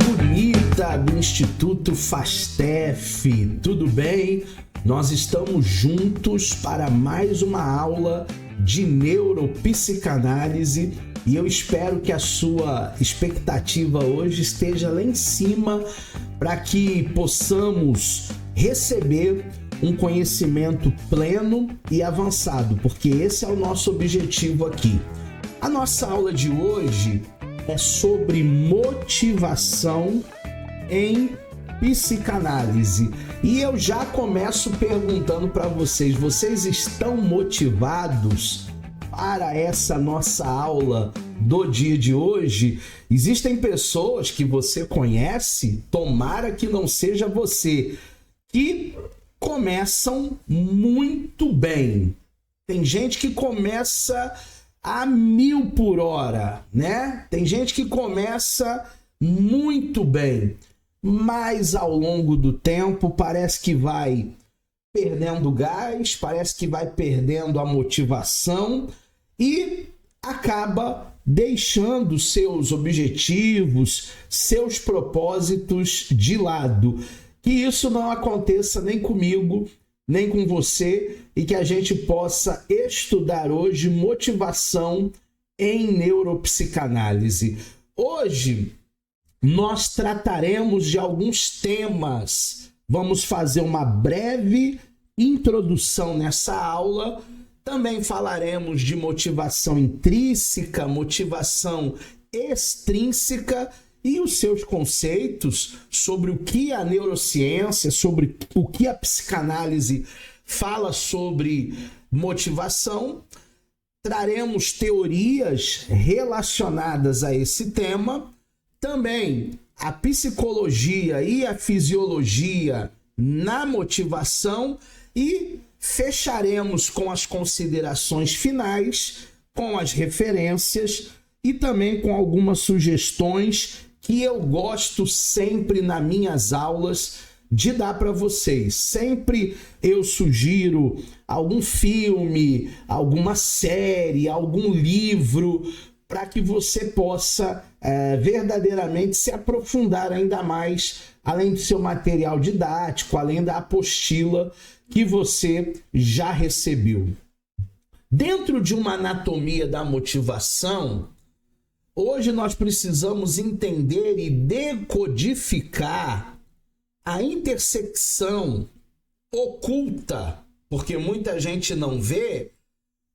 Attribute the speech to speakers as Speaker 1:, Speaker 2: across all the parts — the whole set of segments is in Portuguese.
Speaker 1: bonita do Instituto Fastef, tudo bem? Nós estamos juntos para mais uma aula de neuropsicanálise e eu espero que a sua expectativa hoje esteja lá em cima para que possamos receber um conhecimento pleno e avançado, porque esse é o nosso objetivo aqui. A nossa aula de hoje é sobre motivação em psicanálise. E eu já começo perguntando para vocês: vocês estão motivados para essa nossa aula do dia de hoje? Existem pessoas que você conhece, tomara que não seja você, que começam muito bem. Tem gente que começa a 1000 por hora, né? Tem gente que começa muito bem, mas ao longo do tempo parece que vai perdendo gás, parece que vai perdendo a motivação e acaba deixando seus objetivos, seus propósitos de lado. Que isso não aconteça nem comigo, nem com você, e que a gente possa estudar hoje motivação em neuropsicanálise. Hoje nós trataremos de alguns temas. Vamos fazer uma breve introdução nessa aula. Também falaremos de motivação intrínseca, motivação extrínseca e os seus conceitos sobre o que a neurociência, sobre o que a psicanálise fala sobre motivação. Traremos teorias relacionadas a esse tema, também a psicologia e a fisiologia na motivação e fecharemos com as considerações finais, com as referências e também com algumas sugestões que eu gosto sempre nas minhas aulas de dar para vocês. Sempre eu sugiro algum filme, alguma série, algum livro, para que você possa verdadeiramente se aprofundar ainda mais, além do seu material didático, além da apostila que você já recebeu. Dentro de uma anatomia da motivação, hoje nós precisamos entender e decodificar a intersecção oculta, porque muita gente não vê,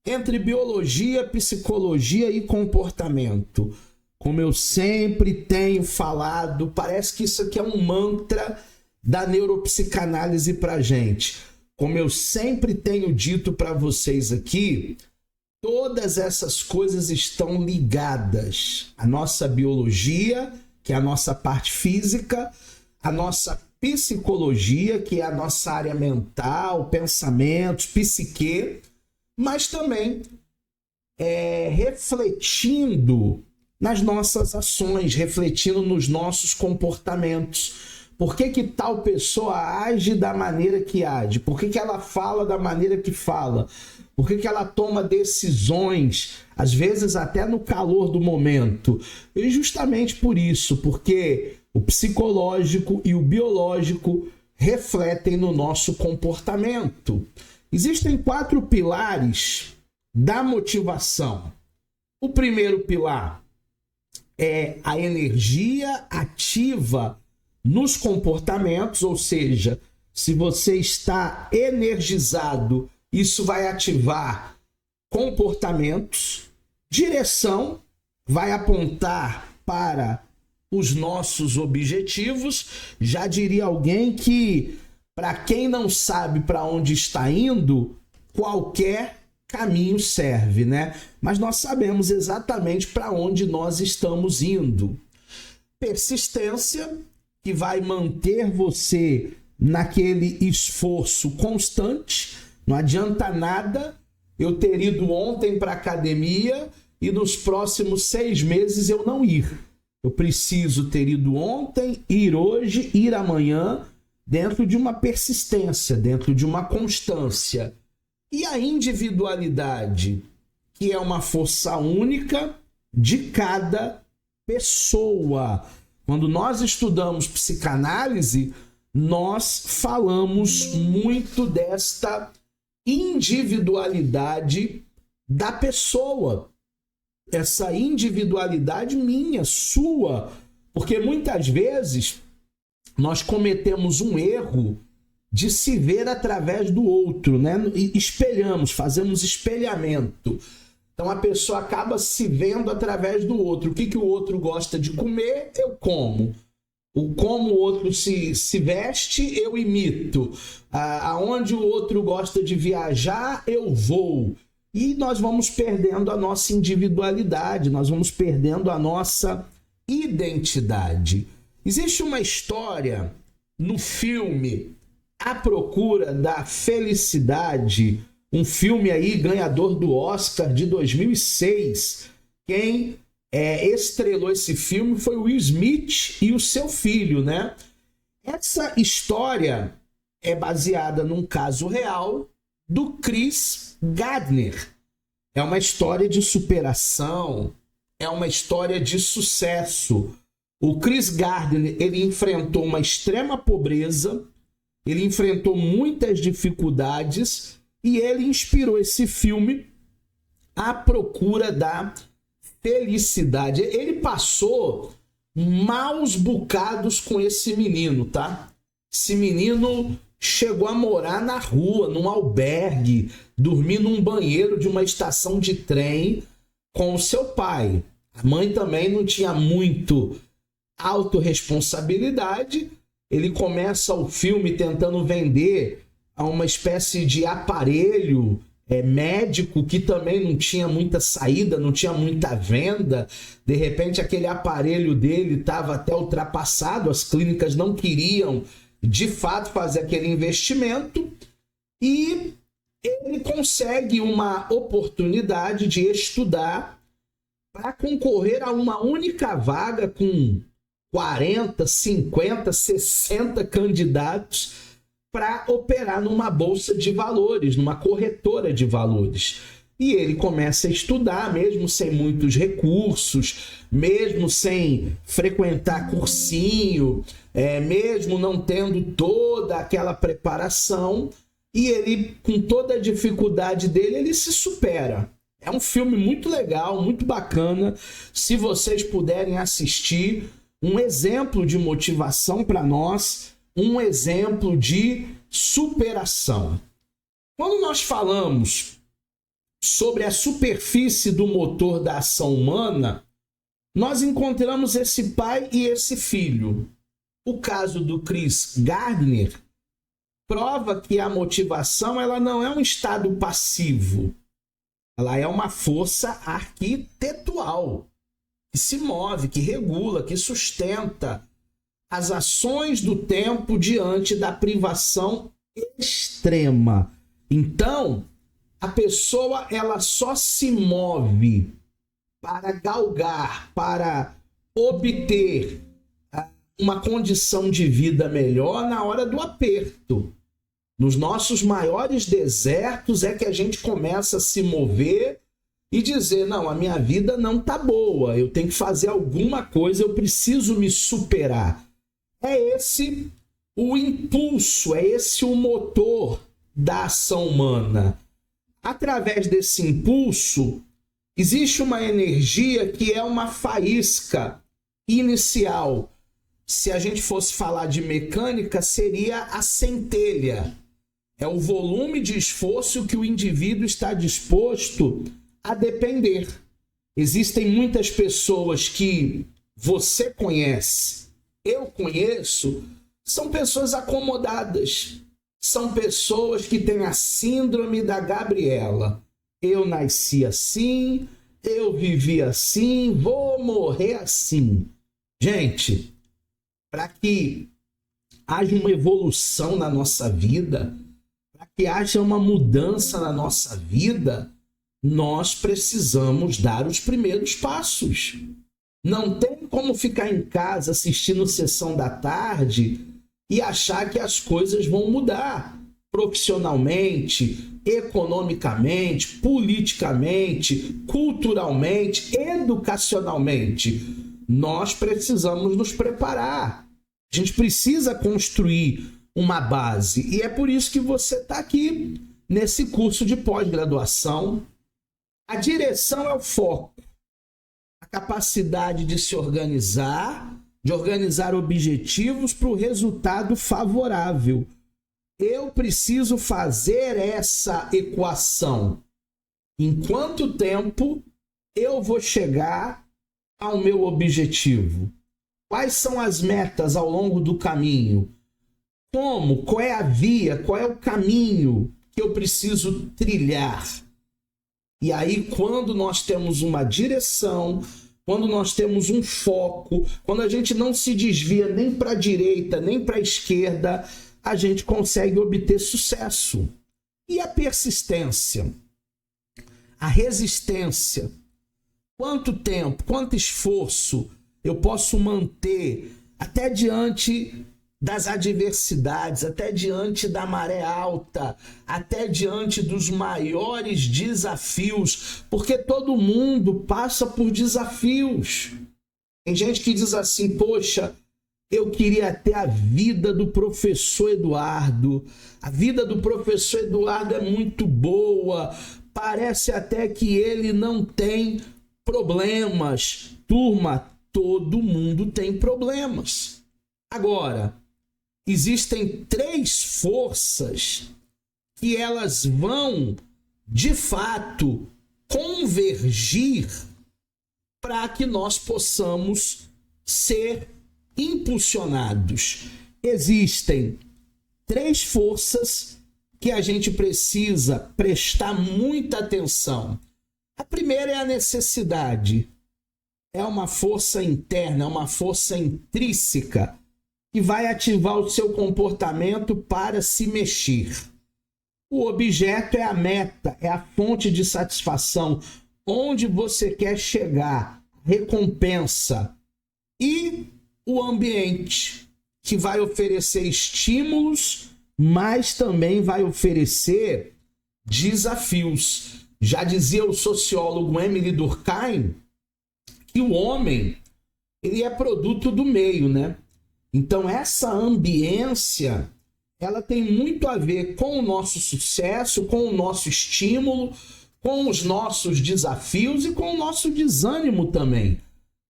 Speaker 1: entre biologia, psicologia e comportamento. Como eu sempre tenho falado, parece que isso aqui é um mantra da neuropsicanálise pra gente. Como eu sempre tenho dito para vocês aqui, todas essas coisas estão ligadas. A nossa biologia, que é a nossa parte física, a nossa psicologia, que é a nossa área mental, pensamentos, psique, mas também refletindo nas nossas ações, refletindo nos nossos comportamentos. Por que que tal pessoa age da maneira que age? Por que que ela fala da maneira que fala? Por que que ela toma decisões, às vezes até no calor do momento? E justamente por isso, porque o psicológico e o biológico refletem no nosso comportamento. Existem 4 pilares da motivação. O primeiro pilar é a energia ativa nos comportamentos, ou seja, se você está energizado, isso vai ativar comportamentos. Direção vai apontar para os nossos objetivos. Já diria alguém que, para quem não sabe para onde está indo, qualquer caminho serve, né? Mas nós sabemos exatamente para onde nós estamos indo. Persistência, que vai manter você naquele esforço constante. Não adianta nada eu ter ido ontem para a academia e nos próximos 6 meses eu não ir. Eu preciso ter ido ontem, ir hoje, ir amanhã, dentro de uma persistência, dentro de uma constância. E a individualidade, que é uma força única de cada pessoa. Quando nós estudamos psicanálise, nós falamos muito desta individualidade da pessoa. Essa individualidade minha, sua. Porque muitas vezes nós cometemos um erro de se ver através do outro, né? Espelhamos, fazemos espelhamento. Então a pessoa acaba se vendo através do outro. O que o outro gosta de comer, eu como. Como o outro se veste, eu imito. Aonde o outro gosta de viajar, eu vou. E nós vamos perdendo a nossa individualidade, nós vamos perdendo a nossa identidade. Existe uma história no filme A Procura da Felicidade, um filme aí ganhador do Oscar de 2006. Quem estrelou esse filme foi Will Smith e o seu filho, né? Essa história é baseada num caso real do Chris Gardner. É uma história de superação, é uma história de sucesso. O Chris Gardner, ele enfrentou uma extrema pobreza, ele enfrentou muitas dificuldades e ele inspirou esse filme A Procura da Felicidade. Ele passou maus bocados com esse menino, tá? Esse menino chegou a morar na rua, num albergue, dormir num banheiro de uma estação de trem com o seu pai. A mãe também não tinha muito autorresponsabilidade. Ele começa o filme tentando vender a uma espécie de aparelho médico que também não tinha muita saída, não tinha muita venda. De repente aquele aparelho dele estava até ultrapassado, as clínicas não queriam de fato fazer aquele investimento e ele consegue uma oportunidade de estudar para concorrer a uma única vaga com 40, 50, 60 candidatos para operar numa bolsa de valores, numa corretora de valores. E ele começa a estudar, mesmo sem muitos recursos, mesmo sem frequentar cursinho, mesmo não tendo toda aquela preparação, e ele, com toda a dificuldade dele, ele se supera. É um filme muito legal, muito bacana. Se vocês puderem assistir, um exemplo de motivação para nós, um exemplo de superação. Quando nós falamos sobre a superfície do motor da ação humana, nós encontramos esse pai e esse filho. O caso do Chris Gardner prova que a motivação ela não é um estado passivo. Ela é uma força arquitetual, que se move, que regula, que sustenta as ações do tempo diante da privação extrema. Então, a pessoa ela só se move para galgar, para obter uma condição de vida melhor na hora do aperto. Nos nossos maiores desertos é que a gente começa a se mover e dizer, não, a minha vida não tá boa, eu tenho que fazer alguma coisa, eu preciso me superar. É esse o impulso, é esse o motor da ação humana. Através desse impulso, existe uma energia que é uma faísca inicial. Se a gente fosse falar de mecânica, seria a centelha. É o volume de esforço que o indivíduo está disposto a depender. Existem muitas pessoas que você conhece, eu conheço, são pessoas acomodadas. São pessoas que têm a síndrome da Gabriela. Eu nasci assim, eu vivi assim, vou morrer assim. Gente, para que haja uma evolução na nossa vida, para que haja uma mudança na nossa vida, nós precisamos dar os primeiros passos. Não tem como ficar em casa assistindo Sessão da Tarde e achar que as coisas vão mudar profissionalmente, economicamente, politicamente, culturalmente, educacionalmente. nós precisamos nos preparar. A gente precisa construir uma base. E é por isso que você está aqui nesse curso de pós-graduação. A direção é o foco. A capacidade de se organizar, de organizar objetivos para o resultado favorável. Eu preciso fazer essa equação. Em quanto tempo eu vou chegar ao meu objetivo? Quais são as metas ao longo do caminho? Como? Qual é a via? Qual é o caminho que eu preciso trilhar? E aí, quando nós temos uma direção, quando nós temos um foco, quando a gente não se desvia nem para a direita, nem para a esquerda, a gente consegue obter sucesso. E a persistência? A resistência? Quanto tempo, quanto esforço eu posso manter até diante das adversidades, até diante da maré alta, até diante dos maiores desafios, porque todo mundo passa por desafios. Tem gente que diz assim, poxa, eu queria ter a vida do professor Eduardo. A vida do professor Eduardo é muito boa, parece até que ele não tem problemas. Turma, todo mundo tem problemas. Agora, existem 3 forças que elas vão, de fato, convergir para que nós possamos ser impulsionados. Existem 3 forças que a gente precisa prestar muita atenção. A primeira é a necessidade. É uma força interna, é uma força intrínseca que vai ativar o seu comportamento para se mexer. O objeto é a meta, é a fonte de satisfação, onde você quer chegar, recompensa. E o ambiente, que vai oferecer estímulos, mas também vai oferecer desafios. Já dizia o sociólogo Emile Durkheim que o homem ele é produto do meio, né? Então essa ambiência ela tem muito a ver com o nosso sucesso, com o nosso estímulo, com os nossos desafios e com o nosso desânimo também.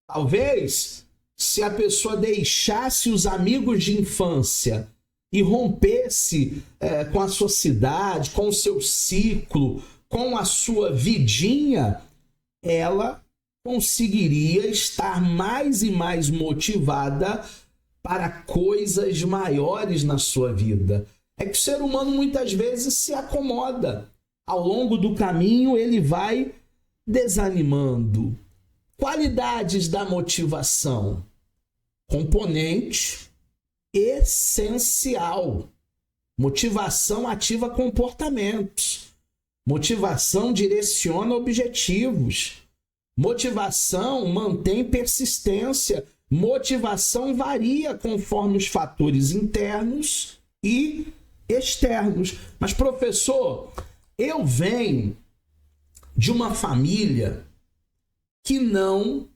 Speaker 1: Talvez, se a pessoa deixasse os amigos de infância e rompesse com a sociedade, com o seu ciclo, com a sua vidinha, ela conseguiria estar mais e mais motivada para coisas maiores na sua vida. É que o ser humano muitas vezes se acomoda. Ao longo do caminho ele vai desanimando. Qualidades da motivação. Componente essencial. Motivação ativa comportamentos. Motivação direciona objetivos. Motivação mantém persistência. Motivação varia conforme os fatores internos e externos. Mas, professor, eu venho de uma família que não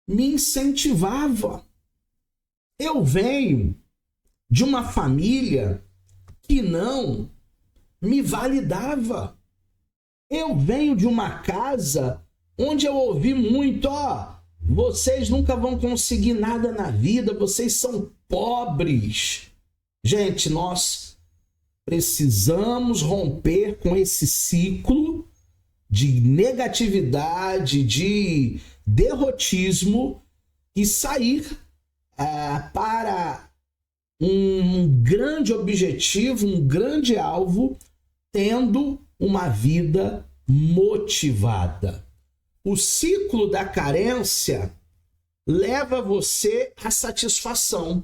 Speaker 1: me incentivava. Eu venho de uma família que não me validava. Eu venho de uma casa onde eu ouvi muito, vocês nunca vão conseguir nada na vida, vocês são pobres. Gente, nós precisamos romper com esse ciclo de negatividade, de derrotismo e sair para um grande objetivo, um grande alvo, tendo uma vida motivada. O ciclo da carência leva você à satisfação,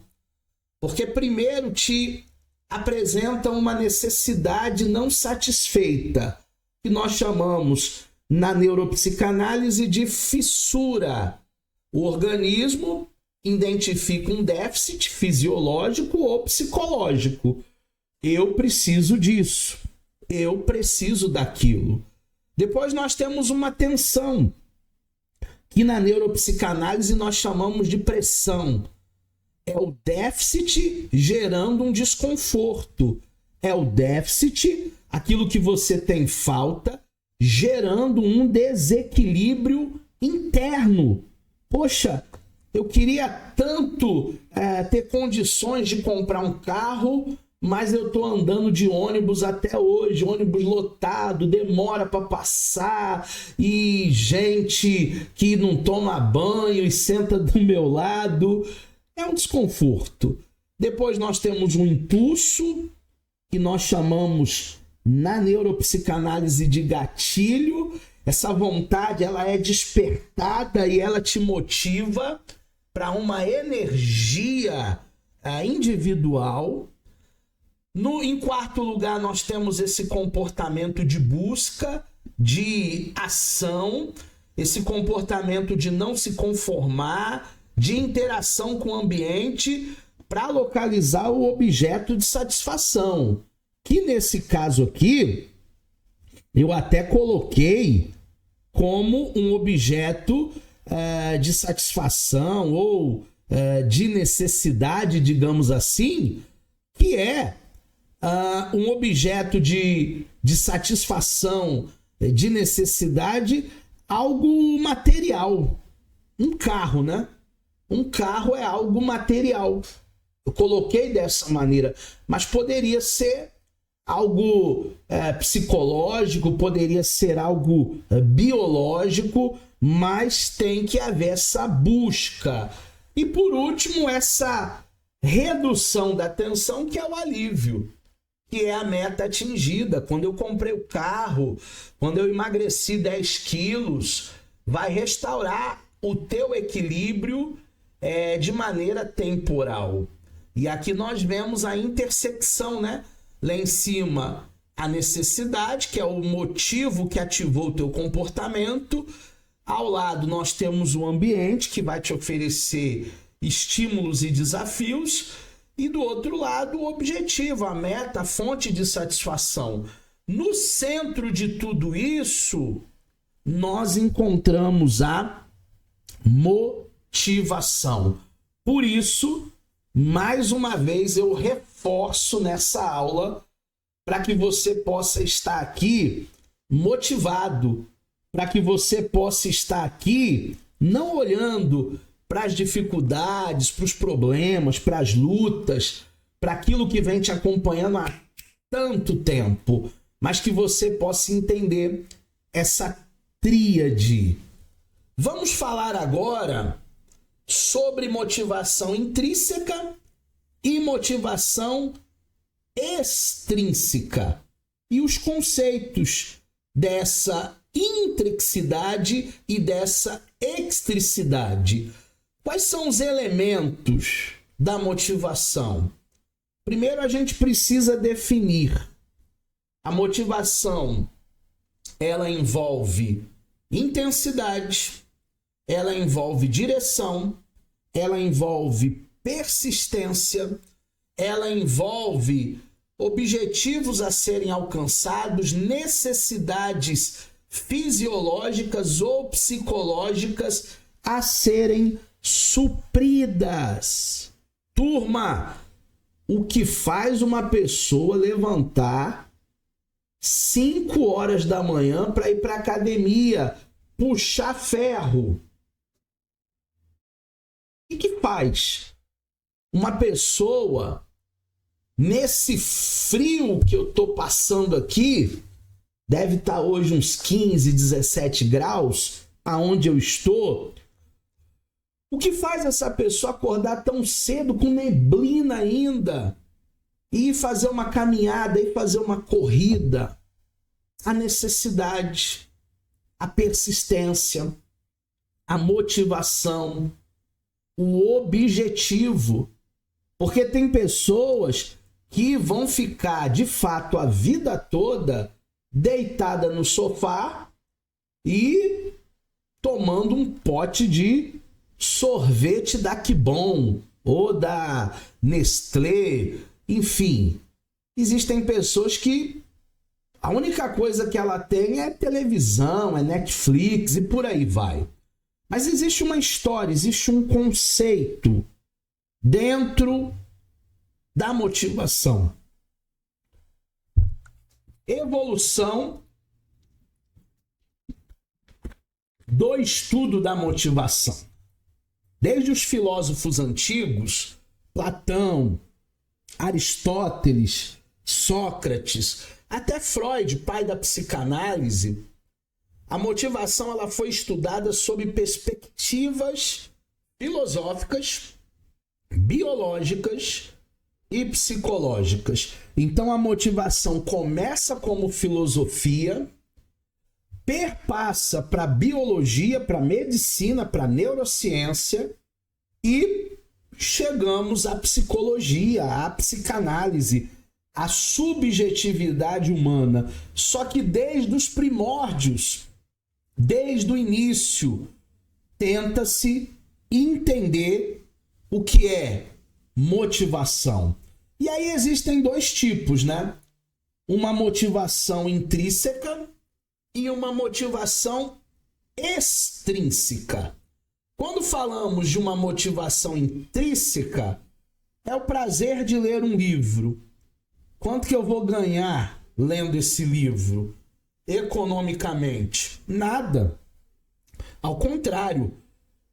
Speaker 1: porque primeiro te apresenta uma necessidade não satisfeita, que nós chamamos na neuropsicanálise de fissura. O organismo identifica um déficit fisiológico ou psicológico. Eu preciso disso. Eu preciso daquilo. Depois nós temos uma tensão. que na neuropsicanálise nós chamamos de pressão. É o déficit gerando um desconforto. É o déficit, aquilo que você tem falta, gerando um desequilíbrio interno. Poxa, eu queria tanto ter condições de comprar um carro, mas eu estou andando de ônibus até hoje, ônibus lotado, demora para passar, e gente que não toma banho e senta do meu lado. É um desconforto. Depois nós temos um impulso, que nós chamamos na neuropsicanálise de gatilho. Essa vontade, ela é despertada e ela te motiva para uma energia individual. Em quarto lugar, nós temos esse comportamento de busca, de ação, esse comportamento de não se conformar, de interação com o ambiente para localizar o objeto de satisfação. Que nesse caso aqui, eu até coloquei como um objeto de satisfação ou de necessidade, digamos assim, que é um objeto de satisfação, de necessidade, algo material. Um carro, né? Um carro é algo material. Eu coloquei dessa maneira, mas poderia ser algo psicológico, poderia ser algo biológico, mas tem que haver essa busca. E por último, essa redução da tensão, que é o alívio, que é a meta atingida. Quando eu comprei o carro, quando eu emagreci 10 quilos, vai restaurar o teu equilíbrio de maneira temporal. E aqui nós vemos a intersecção, né? Lá em cima, a necessidade, que é o motivo que ativou o teu comportamento. Ao lado, nós temos o ambiente, que vai te oferecer estímulos e desafios. E do outro lado, o objetivo, a meta, a fonte de satisfação. No centro de tudo isso, nós encontramos a motivação. Por isso, mais uma vez, eu reforço nessa aula para que você possa estar aqui motivado, para que você possa estar aqui não olhando para as dificuldades, para os problemas, para as lutas, para aquilo que vem te acompanhando há tanto tempo, mas que você possa entender essa tríade. Vamos falar agora sobre motivação intrínseca e motivação extrínseca e os conceitos dessa intricidade e dessa extricidade. Quais são os elementos da motivação? Primeiro, a gente precisa definir. A motivação, ela envolve intensidade, ela envolve direção, ela envolve persistência, ela envolve objetivos a serem alcançados, necessidades fisiológicas ou psicológicas a serem supridas. Turma, o que faz uma pessoa levantar 5 horas da manhã para ir para a academia, puxar ferro? O que faz uma pessoa, nesse frio que eu estou passando aqui, deve estar hoje uns 15, 17 graus, aonde eu estou, o que faz essa pessoa acordar tão cedo, com neblina ainda, e ir fazer uma caminhada, e fazer uma corrida? A necessidade, a persistência, a motivação, o objetivo. Porque tem pessoas que vão ficar, de fato, a vida toda deitada no sofá e tomando um pote de sorvete da Que Bom ou da Nestlé, enfim. Existem pessoas que a única coisa que ela tem é televisão, é Netflix e por aí vai. Mas existe uma história, existe um conceito dentro da motivação. Evolução do estudo da motivação. Desde os filósofos antigos, Platão, Aristóteles, Sócrates, até Freud, pai da psicanálise, a motivação ela foi estudada sob perspectivas filosóficas, biológicas e psicológicas. Então a motivação começa como filosofia, perpassa para biologia, para medicina, para neurociência e chegamos à psicologia, à psicanálise, à subjetividade humana. Só que desde os primórdios, desde o início, tenta-se entender o que é motivação. E aí existem dois tipos, né? Uma motivação intrínseca e uma motivação extrínseca. Quando falamos de uma motivação intrínseca, é o prazer de ler um livro. Quanto que eu vou ganhar lendo esse livro? Economicamente? Nada. Ao contrário,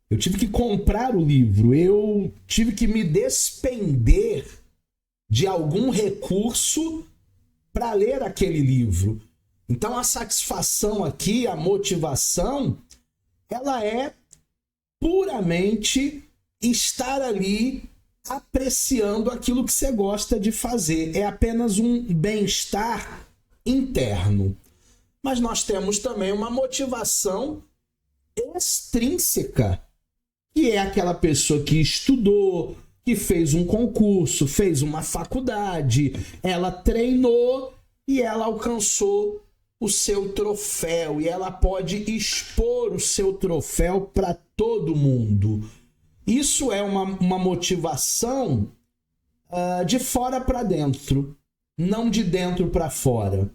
Speaker 1: eu tive que comprar o livro, eu tive que me despender de algum recurso para ler aquele livro. Então a satisfação aqui, a motivação, ela é puramente estar ali apreciando aquilo que você gosta de fazer. É apenas um bem-estar interno. Mas nós temos também uma motivação extrínseca, que é aquela pessoa que estudou, que fez um concurso, fez uma faculdade, ela treinou e ela alcançou o seu troféu e ela pode expor o seu troféu para todo mundo. Isso é uma motivação de fora para dentro, não de dentro para fora.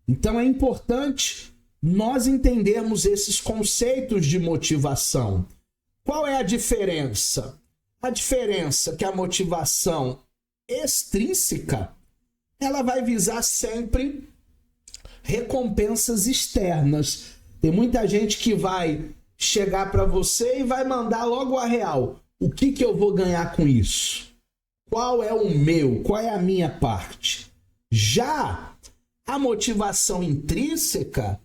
Speaker 1: Então é importante nós entendermos esses conceitos de motivação. Qual é a diferença? A diferença é que a motivação extrínseca, ela vai visar sempre recompensas externas. Tem muita gente que vai chegar para você e vai mandar logo a real. O que eu vou ganhar com isso? Qual é o meu? Qual é a minha parte? Já a motivação intrínseca,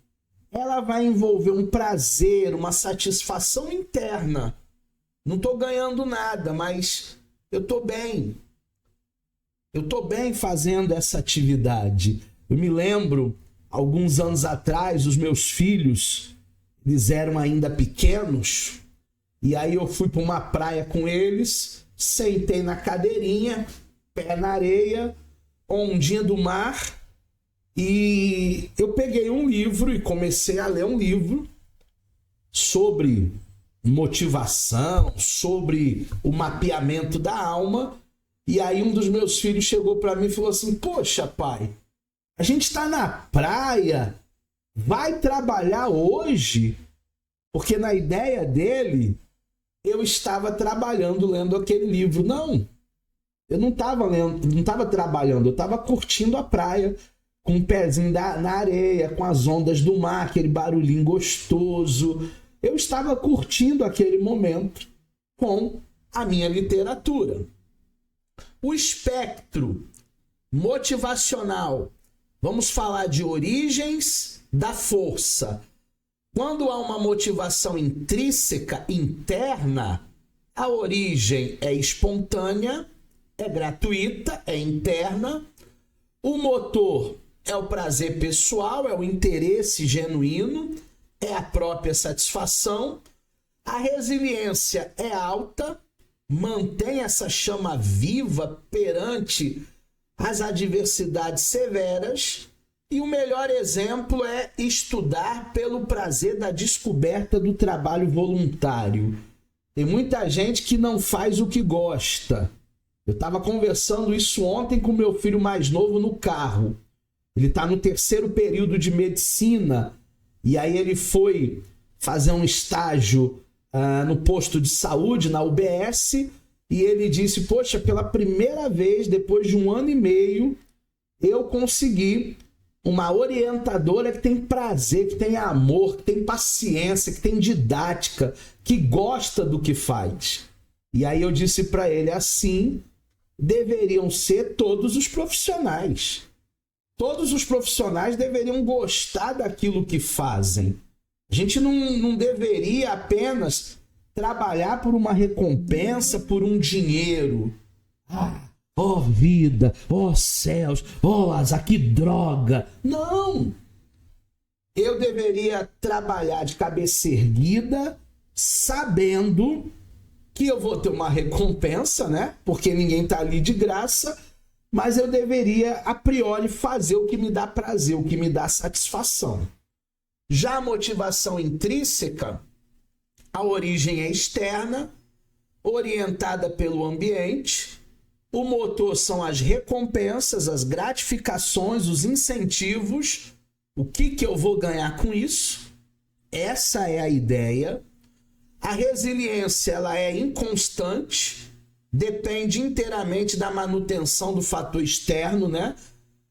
Speaker 1: ela vai envolver um prazer, uma satisfação interna. Não estou ganhando nada, mas eu estou bem. Eu estou bem fazendo essa atividade. Eu me lembro, alguns anos atrás, os meus filhos, eles eram ainda pequenos, e aí eu fui para uma praia com eles, sentei na cadeirinha, pé na areia, ondinha do mar, e eu peguei um livro e comecei a ler um livro sobre motivação, sobre o mapeamento da alma. E aí um dos meus filhos chegou para mim e falou assim: poxa, pai, a gente está na praia, vai trabalhar hoje? Porque na ideia dele, eu estava trabalhando lendo aquele livro. Não, eu não estava lendo, não estava trabalhando, eu estava curtindo a praia, com um pezinho na areia, com as ondas do mar, aquele barulhinho gostoso. Eu estava curtindo aquele momento com a minha literatura. O espectro motivacional. Vamos falar de origens da força. Quando há uma motivação intrínseca, interna, a origem é espontânea, é gratuita, é interna. O motor é o prazer pessoal, é o interesse genuíno, é a própria satisfação. A resiliência é alta, mantém essa chama viva perante as adversidades severas. E o melhor exemplo é estudar pelo prazer da descoberta do trabalho voluntário. Tem muita gente que não faz o que gosta. Eu estava conversando isso ontem com meu filho mais novo no carro. Ele está no 3º período de medicina e aí ele foi fazer um estágio no posto de saúde, na UBS, e ele disse, poxa, pela primeira vez, depois de 1 ano e meio, eu consegui uma orientadora que tem prazer, que tem amor, que tem paciência, que tem didática, que gosta do que faz. E aí eu disse para ele, assim deveriam ser todos os profissionais. Todos os profissionais deveriam gostar daquilo que fazem. A gente não deveria apenas trabalhar por uma recompensa, por um dinheiro. Oh vida, oh céus, oh azar, que droga. Não! Eu deveria trabalhar de cabeça erguida, sabendo que eu vou ter uma recompensa, né? Porque ninguém tá ali de graça, mas eu deveria, a priori, fazer o que me dá prazer, o que me dá satisfação. Já a motivação intrínseca, a origem é externa, orientada pelo ambiente. O motor são as recompensas, as gratificações, os incentivos. O que eu vou ganhar com isso? Essa é a ideia. A resiliência, ela é inconstante, depende inteiramente da manutenção do fator externo, né?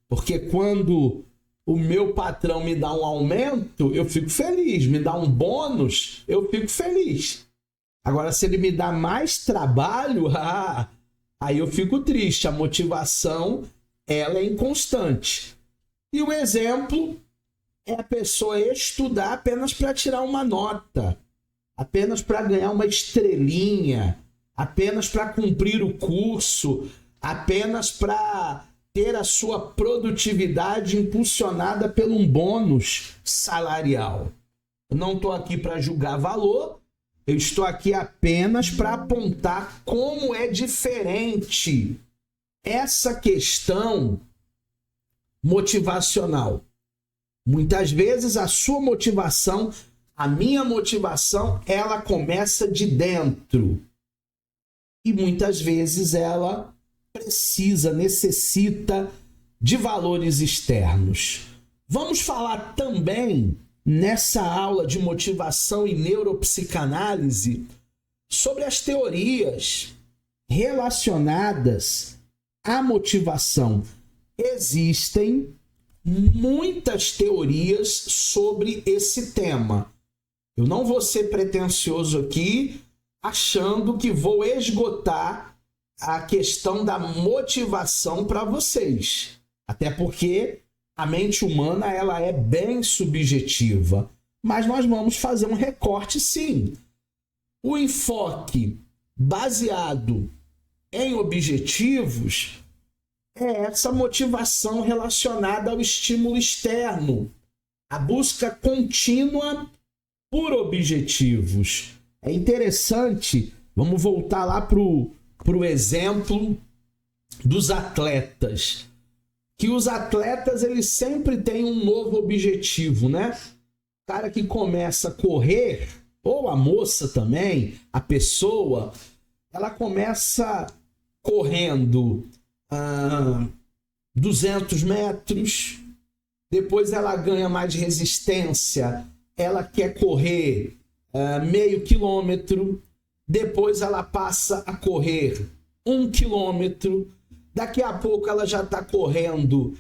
Speaker 1: Porque quando o meu patrão me dá um aumento, eu fico feliz. Me dá um bônus, eu fico feliz. Agora, se ele me dá mais trabalho, aí eu fico triste. A motivação, ela é inconstante. E o exemplo é a pessoa estudar apenas para tirar uma nota, apenas para ganhar uma estrelinha, apenas para cumprir o curso, apenas para ter a sua produtividade impulsionada por um bônus salarial. Eu não estou aqui para julgar valor, eu estou aqui apenas para apontar como é diferente essa questão motivacional. Muitas vezes a sua motivação, a minha motivação, ela começa de dentro. E muitas vezes ela necessita de valores externos. Vamos falar também, nessa aula de motivação e neuropsicanálise, sobre as teorias relacionadas à motivação. Existem muitas teorias sobre esse tema. Eu não vou ser pretensioso aqui, achando que vou esgotar a questão da motivação para vocês. Até porque a mente humana, ela é bem subjetiva. Mas nós vamos fazer um recorte, sim. O enfoque baseado em objetivos é essa motivação relacionada ao estímulo externo. A busca contínua por objetivos. É interessante, vamos voltar lá para o exemplo dos atletas. Que os atletas, eles sempre têm um novo objetivo, né? O cara que começa a correr, ou a moça também, a pessoa, ela começa correndo 200 metros, depois ela ganha mais resistência, ela quer correr meio quilômetro, depois ela passa a correr 1 quilômetro, daqui a pouco ela já está correndo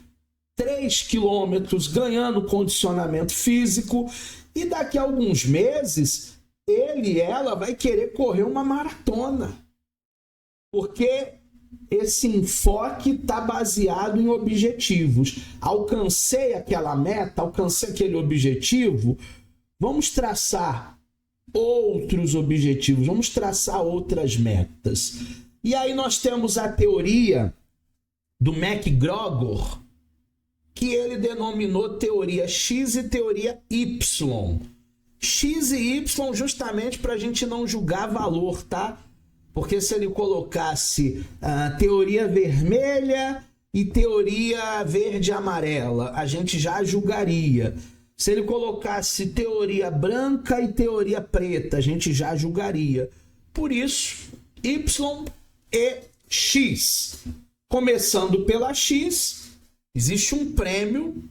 Speaker 1: 3 quilômetros, ganhando condicionamento físico, e daqui a alguns meses ele e ela vai querer correr uma maratona, porque esse enfoque está baseado em objetivos. Alcancei aquela meta, alcancei aquele objetivo, vamos traçar outros objetivos, vamos traçar outras metas. E aí nós temos a teoria do McGregor, que ele denominou teoria X e teoria Y. X e Y justamente para a gente não julgar valor, tá? Porque se ele colocasse teoria vermelha e teoria verde e amarela, a gente já julgaria. Se ele colocasse teoria branca e teoria preta, a gente já julgaria. Por isso, Y e X. Começando pela X, existe um prêmio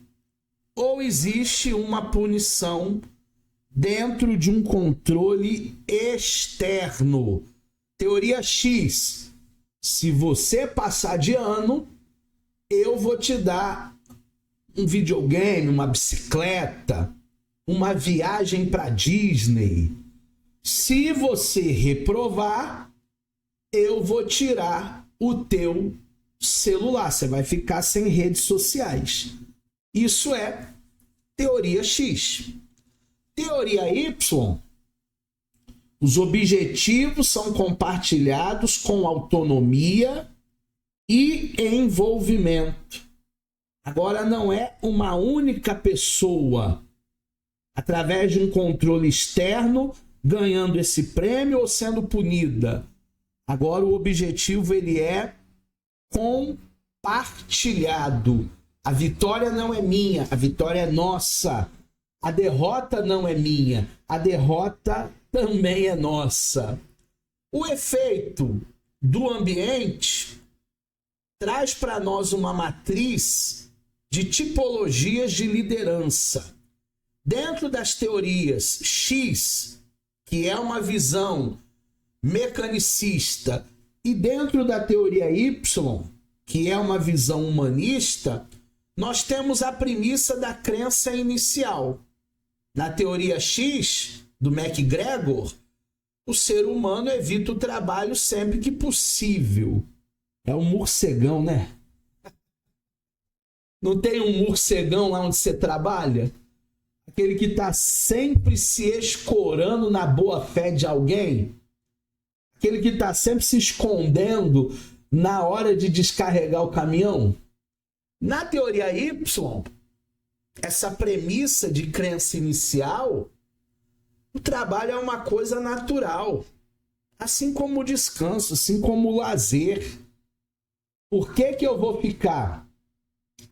Speaker 1: ou existe uma punição dentro de um controle externo. Teoria X. Se você passar de ano, eu vou te dar um videogame, uma bicicleta, uma viagem para Disney. Se você reprovar, eu vou tirar o teu celular. Você vai ficar sem redes sociais. Isso é teoria X. Teoria Y. Os objetivos são compartilhados com autonomia e envolvimento. Agora não é uma única pessoa, através de um controle externo, ganhando esse prêmio ou sendo punida. Agora o objetivo ele é compartilhado. A vitória não é minha, a vitória é nossa. A derrota não é minha, a derrota também é nossa. O efeito do ambiente traz para nós uma matriz de tipologias de liderança. Dentro das teorias X, que é uma visão mecanicista, e dentro da teoria Y, que é uma visão humanista, nós temos a premissa da crença inicial. Na teoria X, do MacGregor, o ser humano evita o trabalho sempre que possível. É um morcegão, né? Não tem um morcegão lá onde você trabalha? Aquele que está sempre se escorando na boa-fé de alguém? Aquele que está sempre se escondendo na hora de descarregar o caminhão? Na teoria Y, essa premissa de crença inicial, o trabalho é uma coisa natural, assim como o descanso, assim como o lazer. Por que que eu vou ficar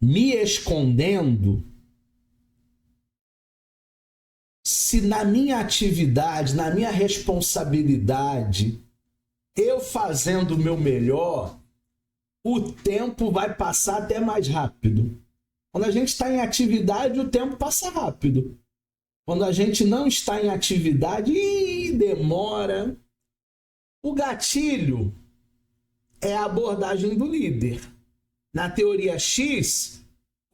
Speaker 1: me escondendo se na minha atividade, na minha responsabilidade, eu fazendo o meu melhor, o tempo vai passar até mais rápido? Quando a gente está em atividade, o tempo passa rápido. Quando a gente não está em atividade, demora. O gatilho é a abordagem do líder. Na teoria X,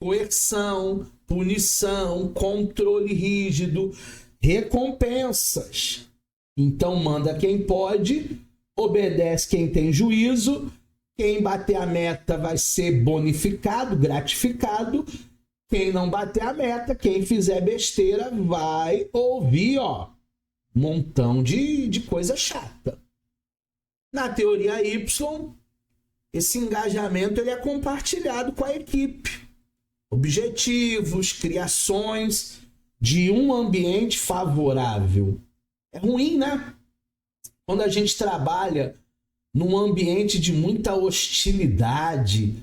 Speaker 1: coerção, punição, controle rígido, recompensas. Então manda quem pode, obedece quem tem juízo. Quem bater a meta vai ser bonificado, gratificado. Quem não bater a meta, quem fizer besteira, vai ouvir, um montão de coisa chata. Na teoria Y, esse engajamento ele é compartilhado com a equipe. Objetivos, criações de um ambiente favorável. É ruim, né? Quando a gente trabalha num ambiente de muita hostilidade.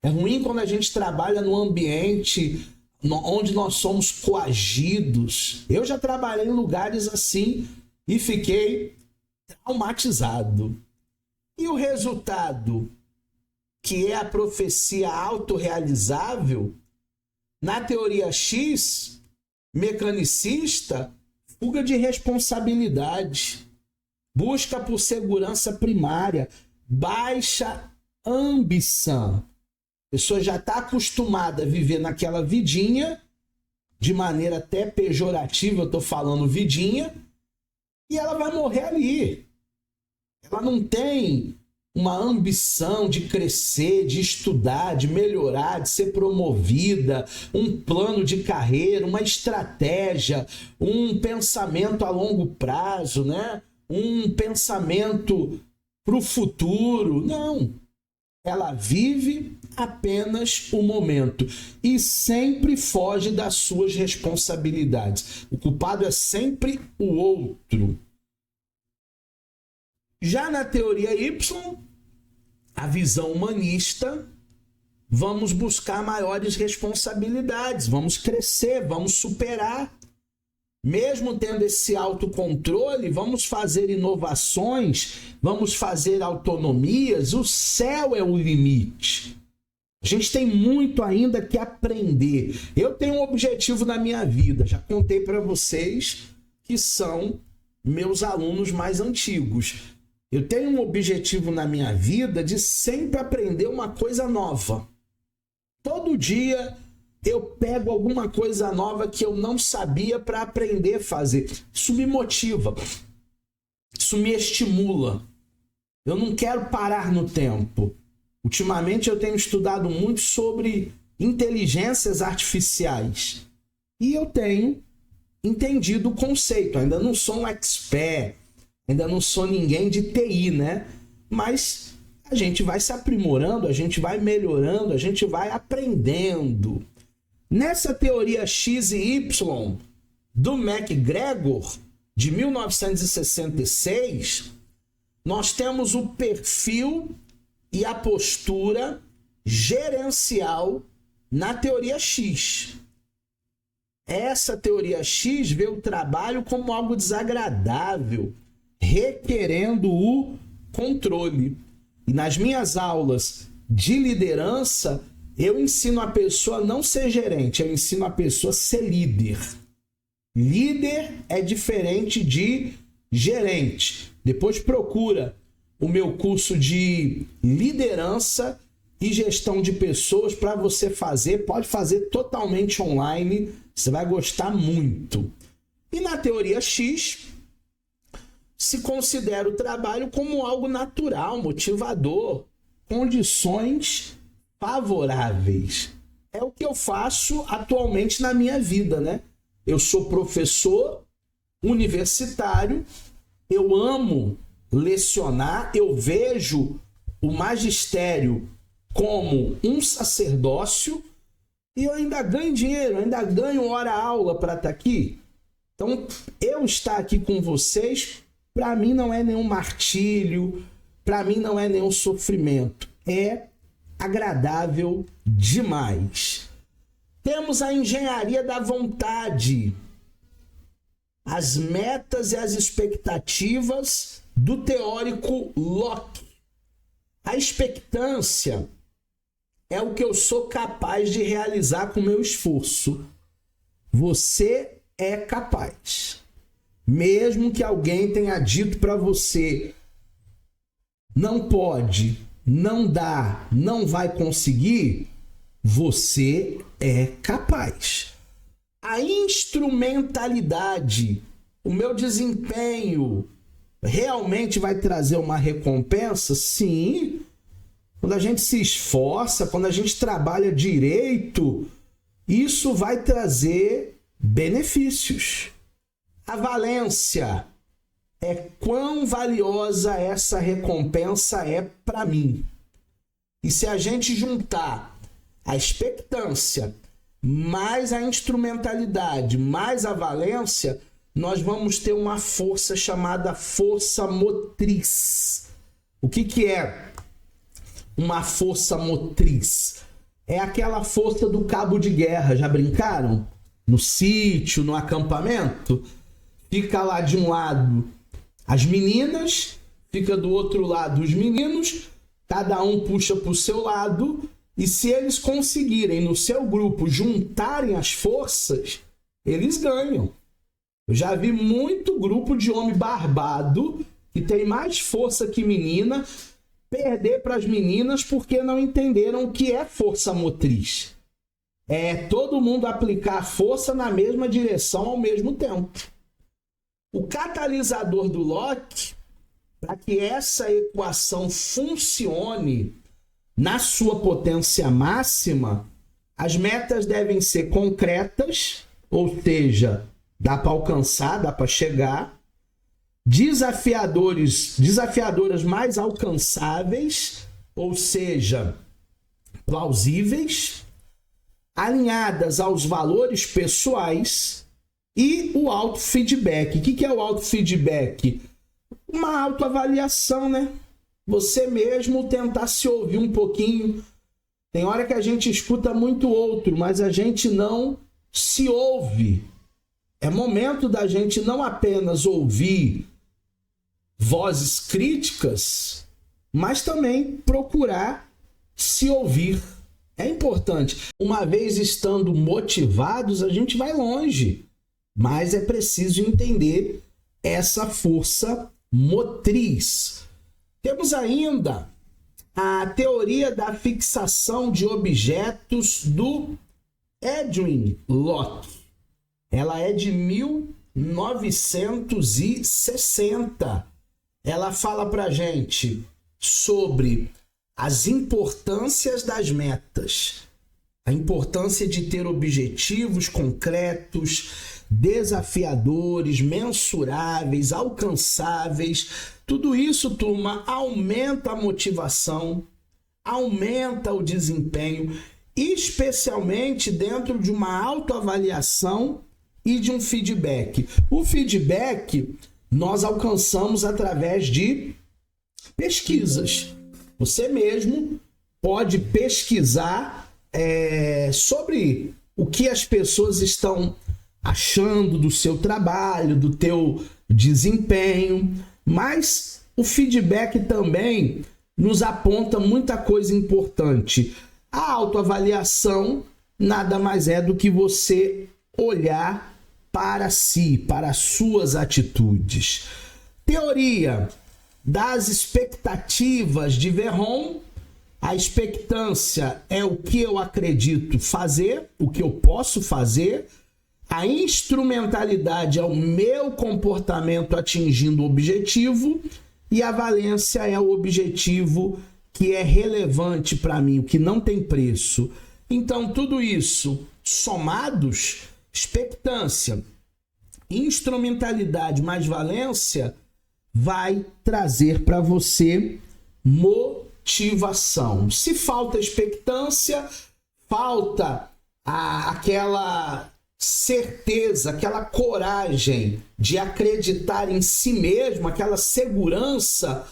Speaker 1: É ruim quando a gente trabalha num ambiente onde nós somos coagidos. Eu já trabalhei em lugares assim e fiquei traumatizado. E o resultado, que é a profecia autorrealizável, na teoria X, mecanicista, fuga de responsabilidade. Busca por segurança primária, baixa ambição. A pessoa já está acostumada a viver naquela vidinha, de maneira até pejorativa, eu estou falando vidinha, e ela vai morrer ali. Ela não tem uma ambição de crescer, de estudar, de melhorar, de ser promovida, um plano de carreira, uma estratégia, um pensamento a longo prazo, né? Um pensamento para o futuro. Não. Ela vive apenas o momento e sempre foge das suas responsabilidades. O culpado é sempre o outro. Já na teoria Y, a visão humanista, vamos buscar maiores responsabilidades, vamos crescer, vamos superar. Mesmo tendo esse autocontrole, vamos fazer inovações, vamos fazer autonomias, o céu é o limite. A gente tem muito ainda que aprender. Eu tenho um objetivo na minha vida, já contei para vocês que são meus alunos mais antigos. Eu tenho um objetivo na minha vida de sempre aprender uma coisa nova. Todo dia eu pego alguma coisa nova que eu não sabia para aprender a fazer. Isso me motiva. Isso me estimula. Eu não quero parar no tempo. Ultimamente eu tenho estudado muito sobre inteligências artificiais. E eu tenho entendido o conceito. Ainda não sou um expert, ainda não sou ninguém de TI, né? Mas a gente vai se aprimorando, a gente vai melhorando, a gente vai aprendendo. Nessa teoria X e Y do MacGregor, de 1966, nós temos o perfil e a postura gerencial na teoria X. Essa teoria X vê o trabalho como algo desagradável, requerendo o controle. E nas minhas aulas de liderança, eu ensino a pessoa a não ser gerente, eu ensino a pessoa a ser líder. Líder é diferente de gerente. Depois procura o meu curso de liderança e gestão de pessoas para você fazer. Pode fazer totalmente online, você vai gostar muito. E na teoria X, se considera o trabalho como algo natural, motivador, condições favoráveis. É o que eu faço atualmente na minha vida, né? Eu sou professor universitário, eu amo lecionar, eu vejo o magistério como um sacerdócio e eu ainda ganho dinheiro, ainda ganho hora-aula para estar aqui. Então, eu estar aqui com vocês, para mim não é nenhum martírio, para mim não é nenhum sofrimento. É agradável demais. Temos a engenharia da vontade, as metas e as expectativas do teórico Locke. A expectância é o que eu sou capaz de realizar com o meu esforço. Você é capaz. Mesmo que alguém tenha dito para você, não pode, não dá, não vai conseguir, você é capaz. A instrumentalidade, o meu desempenho, realmente vai trazer uma recompensa? Sim. Quando a gente se esforça, quando a gente trabalha direito, isso vai trazer benefícios. A valência é quão valiosa essa recompensa é para mim. E se a gente juntar a expectância, mais a instrumentalidade, mais a valência, nós vamos ter uma força chamada força motriz. O que é uma força motriz? É aquela força do cabo de guerra. Já brincaram? No sítio, no acampamento? Fica lá de um lado as meninas, fica do outro lado os meninos, cada um puxa para o seu lado, e se eles conseguirem no seu grupo juntarem as forças, eles ganham. Eu já vi muito grupo de homem barbado, que tem mais força que menina, perder para as meninas porque não entenderam o que é força motriz. É todo mundo aplicar força na mesma direção ao mesmo tempo. O catalisador do Locke, para que essa equação funcione na sua potência máxima, as metas devem ser concretas, ou seja, dá para alcançar, dá para chegar, desafiadoras mais alcançáveis, ou seja, plausíveis, alinhadas aos valores pessoais, e o autofeedback. O que é o autofeedback? Uma autoavaliação, né? Você mesmo tentar se ouvir um pouquinho. Tem hora que a gente escuta muito outro, mas a gente não se ouve. É momento da gente não apenas ouvir vozes críticas, mas também procurar se ouvir. É importante. Uma vez estando motivados, a gente vai longe. mas é preciso entender essa força motriz. Temos ainda a teoria da fixação de objetos do Edwin Locke. Ela é de 1960. Ela fala para a gente sobre as importâncias das metas, a importância de ter objetivos concretos, desafiadores, mensuráveis, alcançáveis. Tudo isso, turma, aumenta a motivação, aumenta o desempenho, especialmente dentro de uma autoavaliação e de um feedback. O feedback nós alcançamos através de pesquisas. Você mesmo pode pesquisar sobre o que as pessoas estão achando do seu trabalho, do teu desempenho, mas o feedback também nos aponta muita coisa importante. A autoavaliação nada mais é do que você olhar para si, para as suas atitudes. Teoria das expectativas de Verron. A expectância é o que eu acredito fazer, o que eu posso fazer. A instrumentalidade é o meu comportamento atingindo o objetivo. E a valência é o objetivo que é relevante para mim, o que não tem preço. Então, tudo isso somados, expectância, instrumentalidade mais valência, vai trazer para você motivação. Se falta expectância, falta aquela certeza, aquela coragem de acreditar em si mesmo, aquela segurança,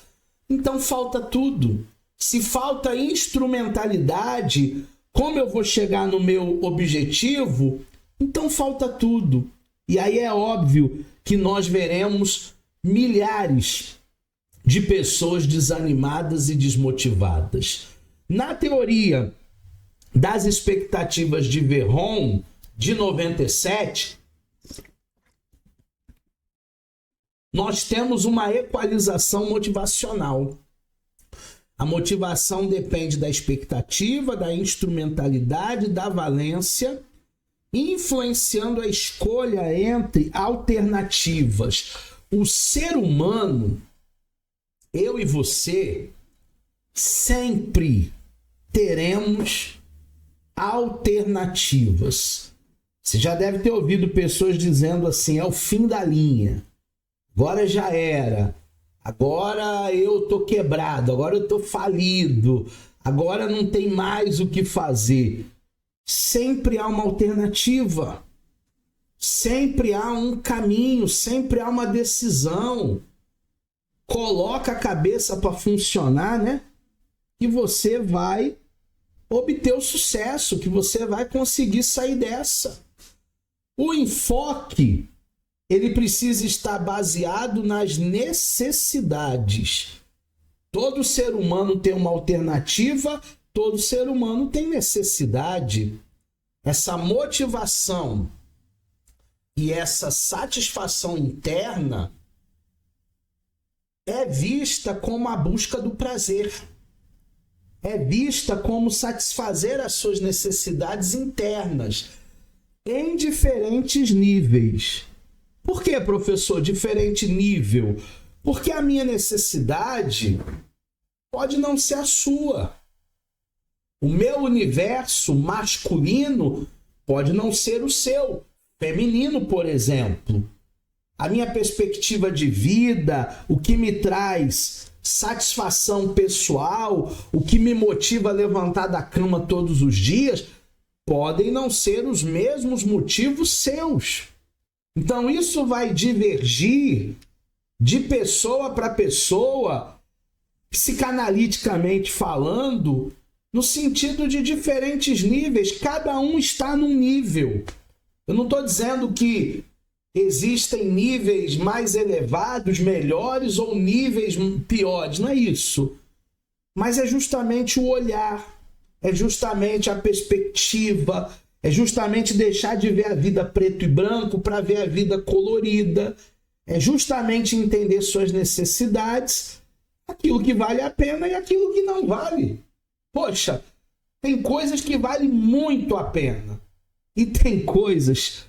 Speaker 1: então falta tudo. Se falta instrumentalidade, como eu vou chegar no meu objetivo? Então falta tudo. E aí é óbvio que nós veremos milhares de pessoas desanimadas e desmotivadas. Na teoria das expectativas de Verron, de 97, nós temos uma equalização motivacional. A motivação depende da expectativa, da instrumentalidade, da valência, influenciando a escolha entre alternativas. O ser humano, eu e você, sempre teremos alternativas. Você já deve ter ouvido pessoas dizendo assim, é o fim da linha. Agora já era. Agora eu tô quebrado, agora eu tô falido, agora não tem mais o que fazer. Sempre há uma alternativa, sempre há um caminho, sempre há uma decisão. Coloca a cabeça para funcionar, né? E você vai obter o sucesso, que você vai conseguir sair dessa. O enfoque, ele precisa estar baseado nas necessidades. Todo ser humano tem uma alternativa, todo ser humano tem necessidade. Essa motivação e essa satisfação interna é vista como a busca do prazer. É vista como satisfazer as suas necessidades internas em diferentes níveis. Por que, professor, diferente nível? Porque a minha necessidade pode não ser a sua. O meu universo masculino pode não ser o seu, feminino, por exemplo. A minha perspectiva de vida, o que me traz satisfação pessoal, o que me motiva a levantar da cama todos os dias, podem não ser os mesmos motivos seus. Então isso vai divergir de pessoa para pessoa, psicanaliticamente falando, no sentido de diferentes níveis. Cada um está num nível. Eu não estou dizendo que existem níveis mais elevados, melhores, ou níveis piores. Não é isso. Mas é justamente o olhar, é justamente a perspectiva, É justamente deixar de ver a vida preto e branco para ver a vida colorida. É justamente entender suas necessidades, aquilo que vale a pena e aquilo que não vale. Poxa, tem coisas que valem muito a pena. E tem coisas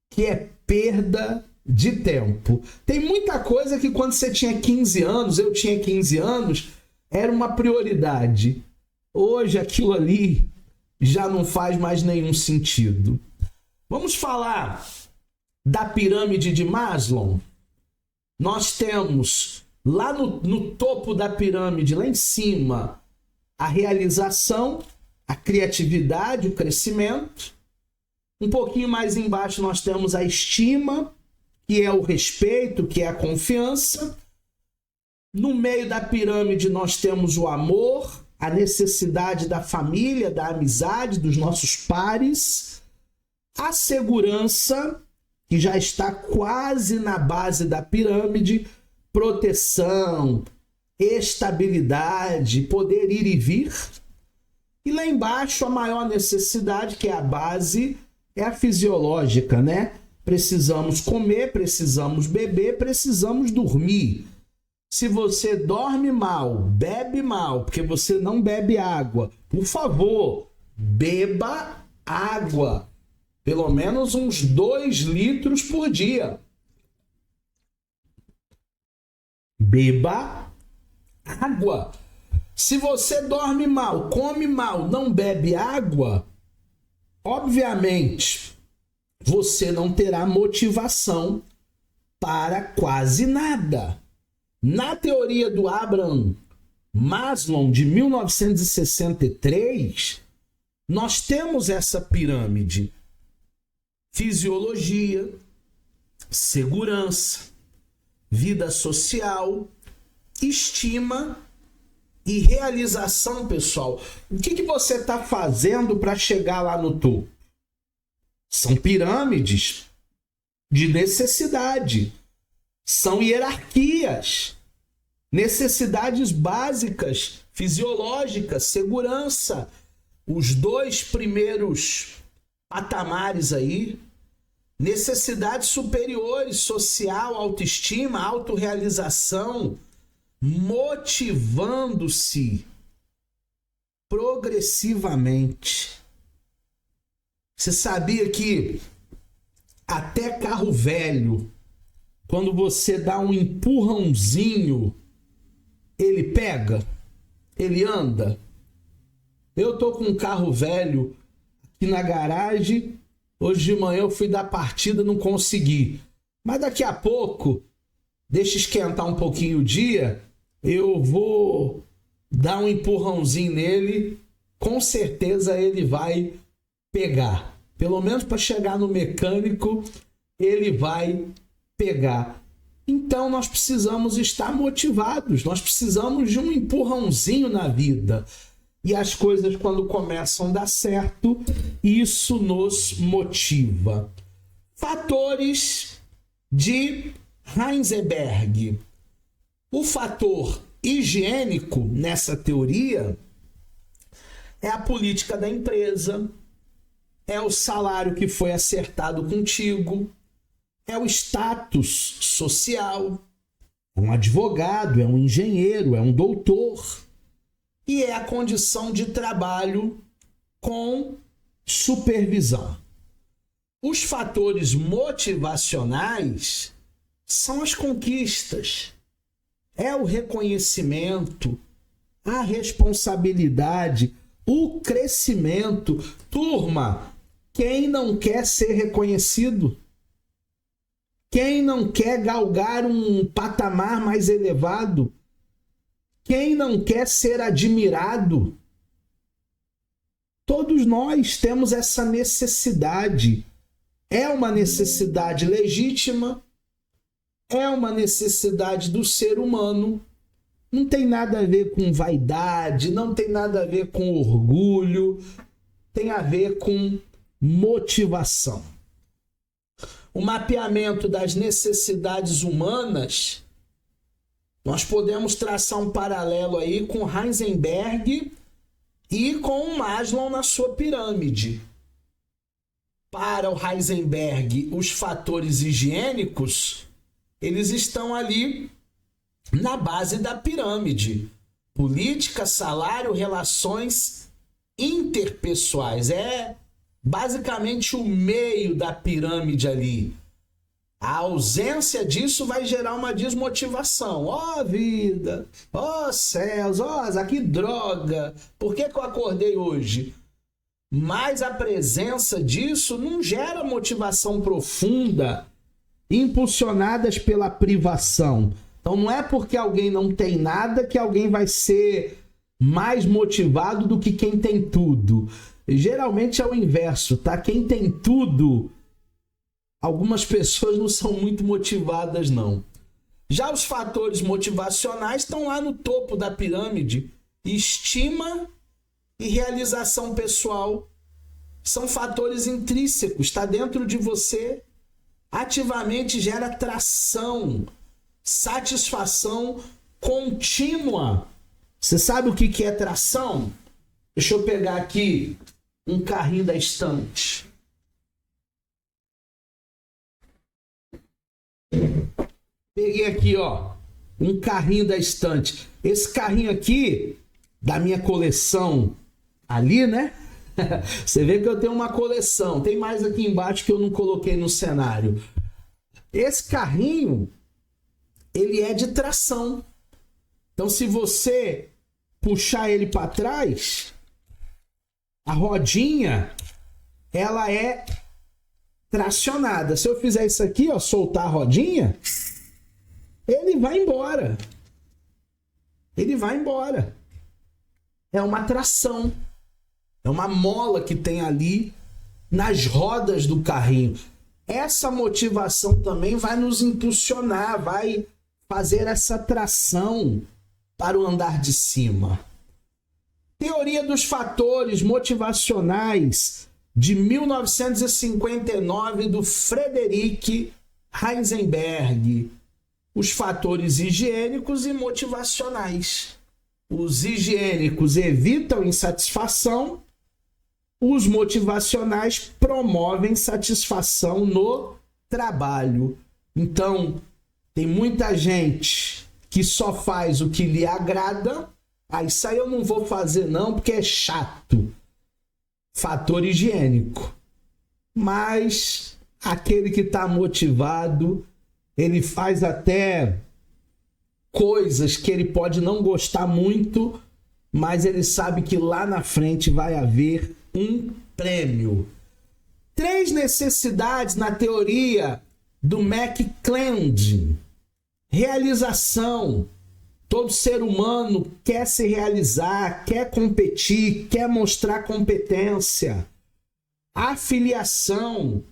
Speaker 1: que é perda de tempo. Tem muita coisa que quando você tinha 15 anos, eu tinha 15 anos, era uma prioridade. Hoje aquilo ali já não faz mais nenhum sentido. Vamos falar da pirâmide de Maslow. Nós temos lá no topo da pirâmide, lá em cima, a realização, a criatividade, o crescimento. Um pouquinho mais embaixo nós temos a estima, que é o respeito, que é a confiança. No meio da pirâmide nós temos o amor, a necessidade da família, da amizade, dos nossos pares. A segurança, que já está quase na base da pirâmide, proteção, estabilidade, poder ir e vir. E lá embaixo a maior necessidade, que é a base, é a fisiológica, né? Precisamos comer, precisamos beber, precisamos dormir. Se você dorme mal, bebe mal, porque você não bebe água, por favor, beba água. Pelo menos uns 2 litros por dia. Beba água. Se você dorme mal, come mal, não bebe água, obviamente você não terá motivação para quase nada. Na teoria do Abraham Maslow, de 1963, nós temos essa pirâmide: fisiologia, segurança, vida social, estima e realização pessoal. O que você está fazendo para chegar lá no topo? São pirâmides de necessidade. São hierarquias. Necessidades básicas, fisiológicas, segurança. Os 2 primeiros patamares aí. Necessidades superiores, social, autoestima, autorrealização, motivando-se progressivamente. Você sabia que até carro velho, quando você dá um empurrãozinho, ele pega, ele anda? Eu tô com um carro velho aqui na garagem. Hoje de manhã eu fui dar partida, não consegui. Mas daqui a pouco, deixa esquentar um pouquinho o dia, eu vou dar um empurrãozinho nele. Com certeza ele vai pegar. Pelo menos para chegar no mecânico, ele vai pegar. Então nós precisamos estar motivados. Nós precisamos de um empurrãozinho na vida. E as coisas, quando começam a dar certo, isso nos motiva. Fatores de Heisenberg. O fator higiênico nessa teoria é a política da empresa, é o salário que foi acertado contigo, é o status social, é um advogado, é um engenheiro, é um doutor, e é a condição de trabalho com supervisão. Os fatores motivacionais são as conquistas, é o reconhecimento, a responsabilidade, o crescimento. Turma, quem não quer ser reconhecido? Quem não quer galgar um patamar mais elevado? Quem não quer ser admirado? Todos nós temos essa necessidade. É uma necessidade legítima, é uma necessidade do ser humano. Não tem nada a ver com vaidade, não tem nada a ver com orgulho, tem a ver com motivação. O mapeamento das necessidades humanas, nós podemos traçar um paralelo aí com Heisenberg e com Maslow na sua pirâmide. para o Heisenberg, os fatores higiênicos, eles estão ali na base da pirâmide. Política, salário, relações interpessoais. É basicamente o meio da pirâmide ali. A ausência disso vai gerar uma desmotivação. Ó vida, ó céus, ó que droga. Por que eu acordei hoje? Mas a presença disso não gera motivação profunda, impulsionadas pela privação. Então não é porque alguém não tem nada que alguém vai ser mais motivado do que quem tem tudo. Geralmente é o inverso, tá? Quem tem tudo, algumas pessoas não são muito motivadas, não. Já os fatores motivacionais estão lá no topo da pirâmide. Estima e realização pessoal são fatores intrínsecos, está dentro de você, ativamente gera tração, satisfação contínua. Você sabe o que é tração? Deixa eu pegar aqui um carrinho da estante. Peguei aqui, ó, um carrinho da estante. Esse carrinho aqui, da minha coleção ali, né? Você vê que eu tenho uma coleção. Tem mais aqui embaixo que eu não coloquei no cenário. Esse carrinho, ele é de tração. Então, se você puxar ele para trás, a rodinha, ela é tracionada. Se eu fizer isso aqui, ó, soltar a rodinha, ele vai embora. Ele vai embora. É uma tração. É uma mola que tem ali nas rodas do carrinho. Essa motivação também vai nos impulsionar, vai fazer essa tração para o andar de cima. Teoria dos fatores motivacionais de 1959 do Frederick Heisenberg. Os fatores higiênicos e motivacionais. Os higiênicos evitam insatisfação, os motivacionais promovem satisfação no trabalho. Então, tem muita gente que só faz o que lhe agrada. Ah, isso aí eu não vou fazer não, porque é chato. Fator higiênico. Mas aquele que está motivado, ele faz até coisas que ele pode não gostar muito, mas ele sabe que lá na frente vai haver um prêmio. 3 necessidades na teoria do McClelland. Realização. Todo ser humano quer se realizar, quer competir, quer mostrar competência. Afiliação.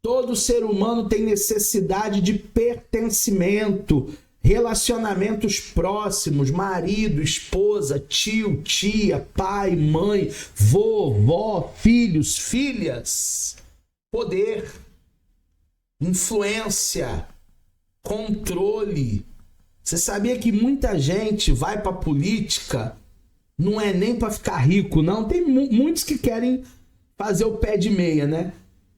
Speaker 1: Todo ser humano tem necessidade de pertencimento, relacionamentos próximos, marido, esposa, tio, tia, pai, mãe, vovó, filhos, filhas. Poder, influência, controle. Você sabia que muita gente vai para a política, não é nem para ficar rico, não. Tem muitos que querem fazer o pé de meia, né?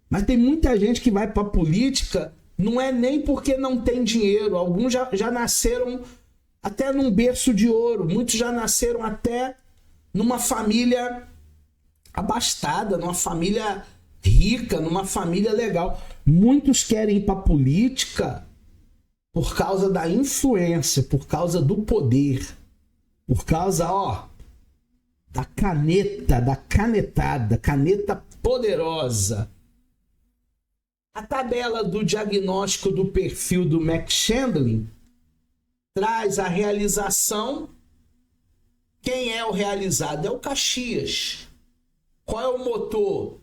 Speaker 1: Mas tem muita gente que vai para a política, não é nem porque não tem dinheiro. Alguns já nasceram até num berço de ouro. Muitos já nasceram até numa família abastada, numa família rica, numa família legal. Muitos querem ir para a política por causa da influência, por causa do poder, por causa, ó, da caneta, da canetada, caneta poderosa. A tabela do diagnóstico do perfil do McChandling traz a realização. Quem é o realizado? É o Caxias. Qual é o motor?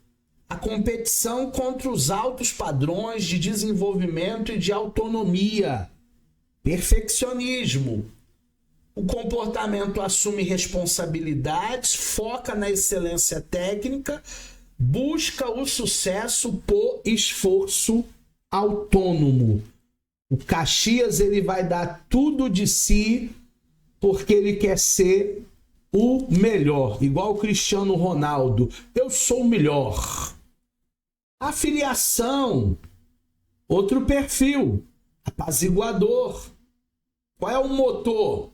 Speaker 1: A competição contra os altos padrões de desenvolvimento e de autonomia. Perfeccionismo. O comportamento assume responsabilidades, foca na excelência técnica, busca o sucesso por esforço autônomo. O Caxias, ele vai dar tudo de si porque ele quer ser o melhor. Igual o Cristiano Ronaldo. Eu sou o melhor. Afiliação, outro perfil, apaziguador. Qual é o motor?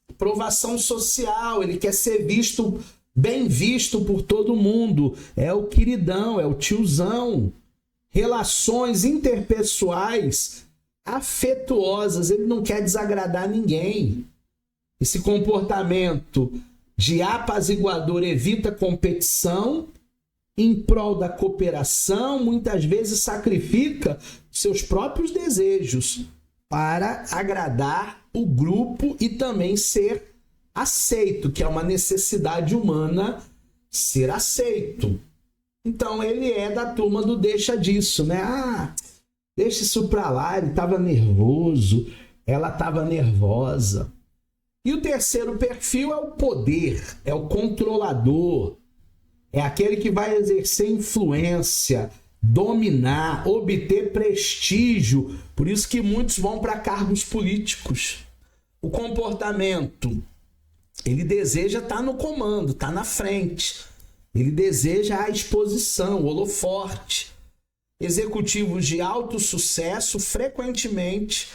Speaker 1: Aprovação social, ele quer ser visto, bem visto por todo mundo. É o queridão, é o tiozão. Relações interpessoais afetuosas, ele não quer desagradar ninguém. Esse comportamento de apaziguador evita competição em prol da cooperação, muitas vezes sacrifica seus próprios desejos para agradar o grupo e também ser aceito, que é uma necessidade humana ser aceito. Então ele é da turma do deixa disso, né? Deixa isso pra lá, ele estava nervoso, ela estava nervosa. E o terceiro perfil é o poder, é o controlador, é aquele que vai exercer influência, dominar, obter prestígio. Por isso que muitos vão para cargos políticos. O comportamento, ele deseja estar no comando, estar na frente. Ele deseja a exposição, o holoforte. Executivos de alto sucesso frequentemente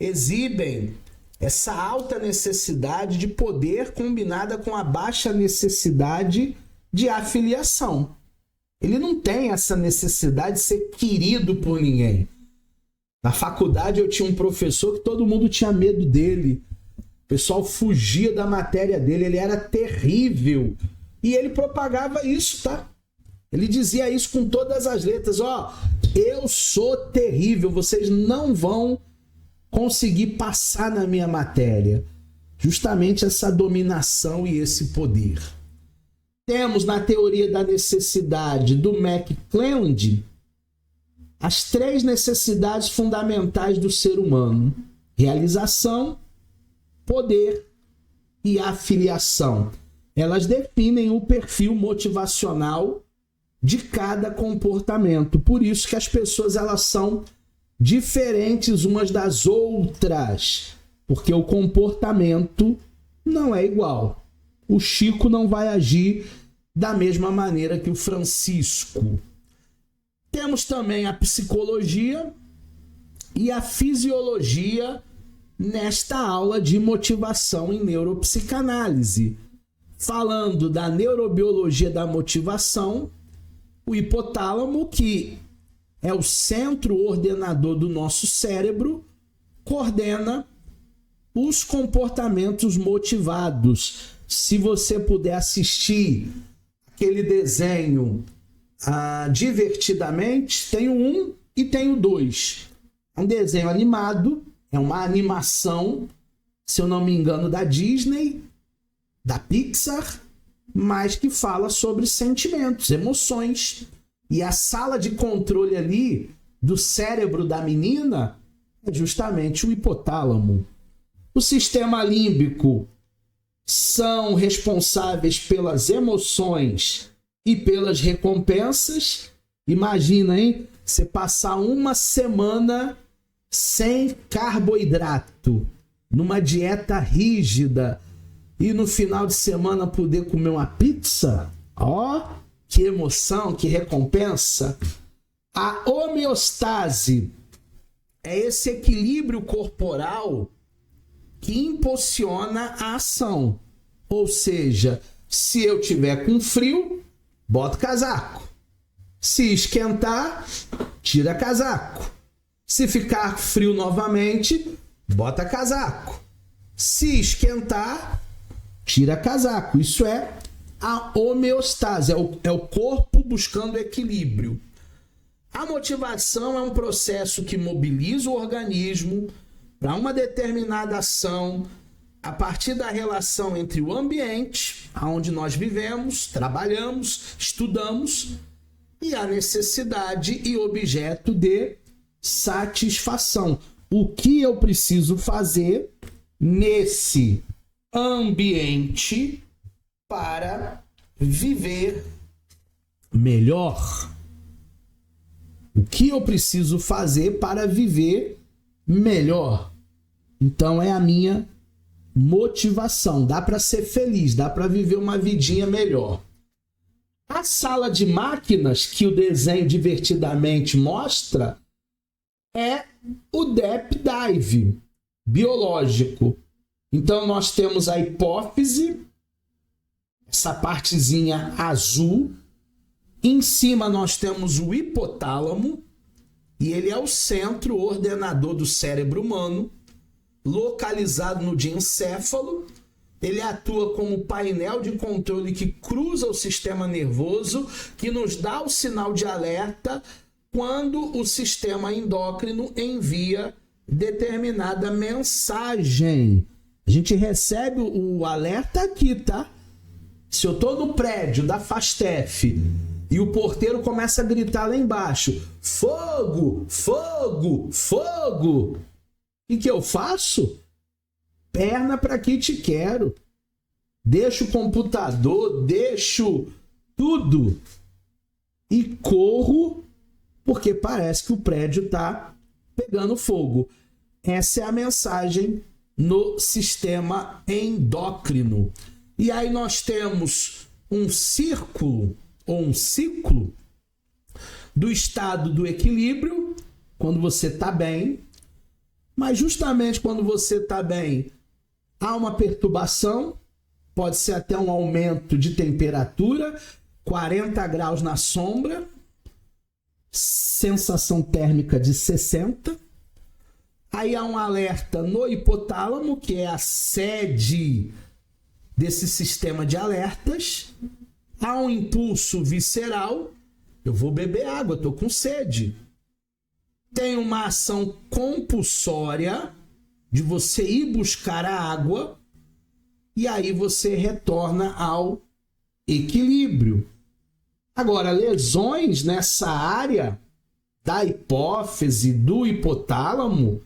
Speaker 1: exibem essa alta necessidade de poder combinada com a baixa necessidade de afiliação. Ele não tem essa necessidade de ser querido por ninguém. Na faculdade eu tinha um professor que todo mundo tinha medo dele. O pessoal fugia da matéria dele, ele era terrível. E ele propagava isso, tá? Ele dizia isso com todas as letras. Eu sou terrível, vocês não vão conseguir passar na minha matéria. Justamente essa dominação e esse poder. Temos na teoria da necessidade do McClelland as 3 necessidades fundamentais do ser humano: realização, poder e afiliação. Elas definem o perfil motivacional de cada comportamento. Por isso que as pessoas elas são diferentes umas das outras, porque o comportamento não é igual. O Chico não vai agir da mesma maneira que o Francisco. Temos também a psicologia e a fisiologia nesta aula de motivação em neuropsicanálise. Falando da neurobiologia da motivação, o hipotálamo, que é o centro ordenador do nosso cérebro, coordena os comportamentos motivados. Se você puder assistir aquele desenho divertidamente, tem o 1 e tem o 2. É um desenho animado, é uma animação, se eu não me engano, da Disney, da Pixar, mas que fala sobre sentimentos, emoções. E a sala de controle ali do cérebro da menina é justamente o hipotálamo. O sistema límbico são responsáveis pelas emoções e pelas recompensas. Imagina, hein? Você passar uma semana sem carboidrato, numa dieta rígida, e no final de semana poder comer uma pizza. Que emoção, que recompensa. A homeostase é esse equilíbrio corporal que impulsiona a ação. Ou seja, se eu tiver com frio, bota casaco. Se esquentar, tira casaco. Se ficar frio novamente, bota casaco. Se esquentar, tira casaco. Isso é a homeostase, é o corpo buscando equilíbrio. A motivação é um processo que mobiliza o organismo para uma determinada ação a partir da relação entre o ambiente, onde nós vivemos, trabalhamos, estudamos, e a necessidade e objeto de satisfação. O que eu preciso fazer nesse ambiente para viver melhor? O que eu preciso fazer para viver melhor? Então é a minha motivação. Dá para ser feliz, dá para viver uma vidinha melhor. A sala de máquinas que o desenho divertidamente mostra é o deep dive biológico. Então nós temos a hipófise, essa partezinha azul. Em cima nós temos o hipotálamo, e ele é o centro ordenador do cérebro humano, localizado no diencéfalo. Ele atua como painel de controle que cruza o sistema nervoso, que nos dá o sinal de alerta quando o sistema endócrino envia determinada mensagem. A gente recebe o alerta aqui, tá? Se eu tô no prédio da Fastef e o porteiro começa a gritar lá embaixo: fogo, fogo, fogo! O que eu faço? Perna para que te quero. Deixo o computador, deixo tudo e corro, porque parece que o prédio tá pegando fogo. Essa é a mensagem no sistema endócrino. E aí nós temos um círculo ou um ciclo do estado do equilíbrio, quando você está bem, mas justamente quando você está bem, há uma perturbação, pode ser até um aumento de temperatura, 40 graus na sombra, sensação térmica de 60. Aí há um alerta no hipotálamo, que é a sede desse sistema de alertas. Há um impulso visceral, eu vou beber água, estou com sede. Tem uma ação compulsória de você ir buscar a água, e aí você retorna ao equilíbrio. Agora, lesões nessa área da hipófise, do hipotálamo,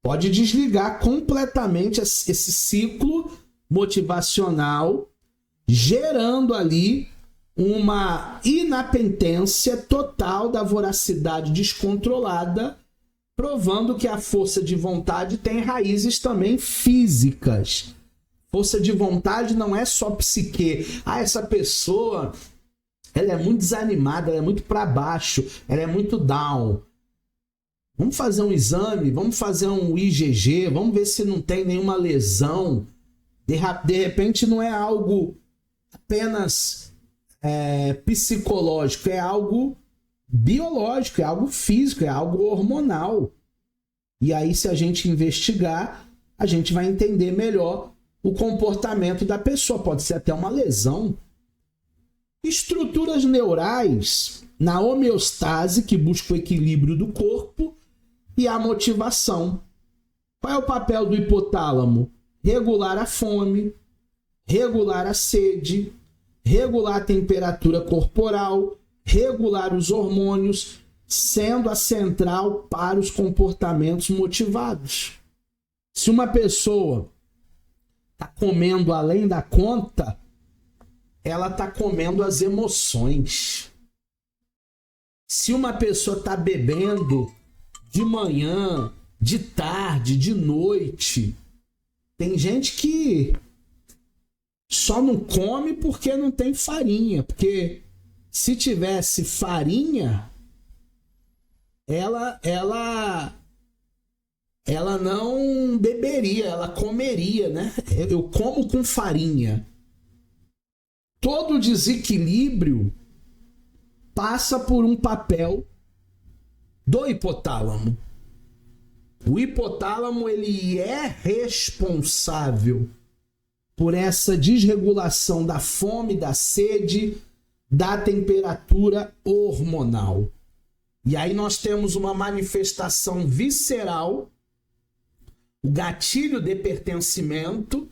Speaker 1: pode desligar completamente esse ciclo motivacional, gerando ali uma inapetência total da voracidade descontrolada, provando que a força de vontade tem raízes também físicas. Força de vontade não é só psique. Essa pessoa, ela é muito desanimada, ela é muito para baixo, ela é muito down. Vamos fazer um exame, vamos fazer um IgG, vamos ver se não tem nenhuma lesão. De repente não é algo apenas psicológico, é algo biológico, é algo físico, é algo hormonal. E aí, se a gente investigar, a gente vai entender melhor o comportamento da pessoa. Pode ser até uma lesão. Estruturas neurais na homeostase, que busca o equilíbrio do corpo, e a motivação. Qual é o papel do hipotálamo? Regular a fome, regular a sede, regular a temperatura corporal, regular os hormônios, sendo a central para os comportamentos motivados. Se uma pessoa está comendo além da conta, ela está comendo as emoções. Se uma pessoa está bebendo de manhã, de tarde, de noite, tem gente que só não come porque não tem farinha. Porque se tivesse farinha, ela não beberia, ela comeria, né? Eu como com farinha. Todo desequilíbrio passa por um papel do hipotálamo. O hipotálamo, ele é responsável por essa desregulação da fome, da sede, da temperatura hormonal. E aí nós temos uma manifestação visceral, o gatilho de pertencimento,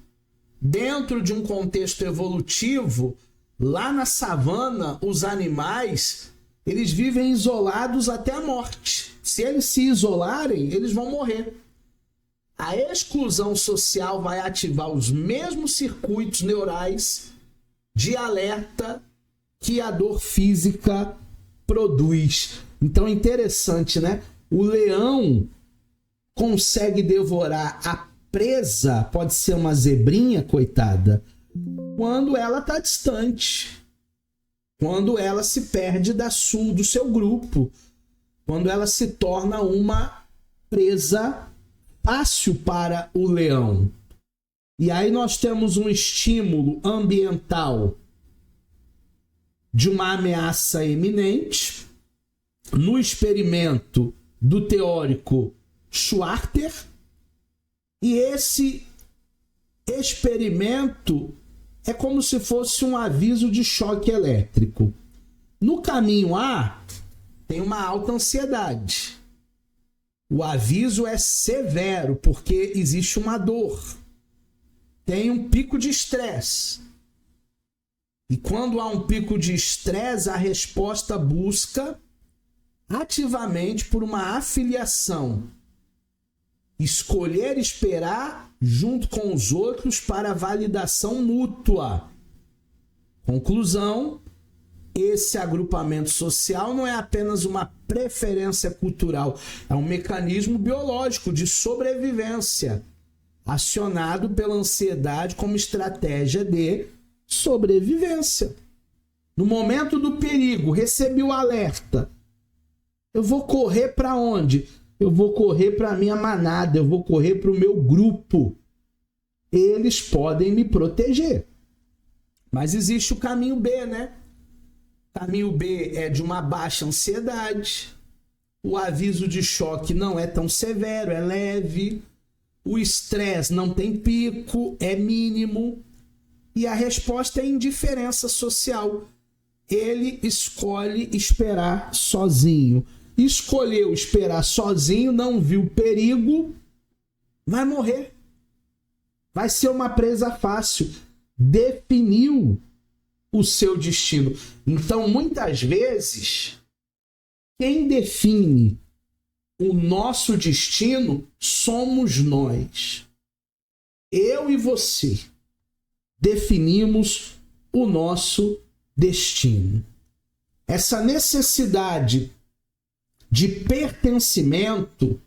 Speaker 1: dentro de um contexto evolutivo. Lá na savana, os animais, eles vivem isolados até a morte. Se eles se isolarem, eles vão morrer. A exclusão social vai ativar os mesmos circuitos neurais de alerta que a dor física produz. Então é interessante, né? O leão consegue devorar a presa, pode ser uma zebrinha, coitada, quando ela está distante. quando ela se perde do seu grupo, quando ela se torna uma presa fácil para o leão. E aí nós temos um estímulo ambiental de uma ameaça iminente. No experimento do teórico Schwarter, e esse experimento é como se fosse um aviso de choque elétrico. No caminho A, tem uma alta ansiedade. O aviso é severo, porque existe uma dor. Tem um pico de estresse. E quando há um pico de estresse, a resposta busca ativamente por uma afiliação. Escolher esperar junto com os outros para validação mútua. Conclusão: esse agrupamento social não é apenas uma preferência cultural, é um mecanismo biológico de sobrevivência, acionado pela ansiedade como estratégia de sobrevivência. No momento do perigo, recebi o alerta. Eu vou correr para onde? Eu vou correr para a minha manada, eu vou correr para o meu grupo. Eles podem me proteger. Mas existe o caminho B, né? O caminho B é de uma baixa ansiedade. O aviso de choque não é tão severo, é leve. O estresse não tem pico, é mínimo. E a resposta é indiferença social. Ele escolhe esperar sozinho. Escolheu esperar sozinho, não viu perigo, vai morrer. Vai ser uma presa fácil. Definiu o seu destino. Então, muitas vezes, quem define o nosso destino somos nós. Eu e você definimos o nosso destino. Essa necessidade de pertencimento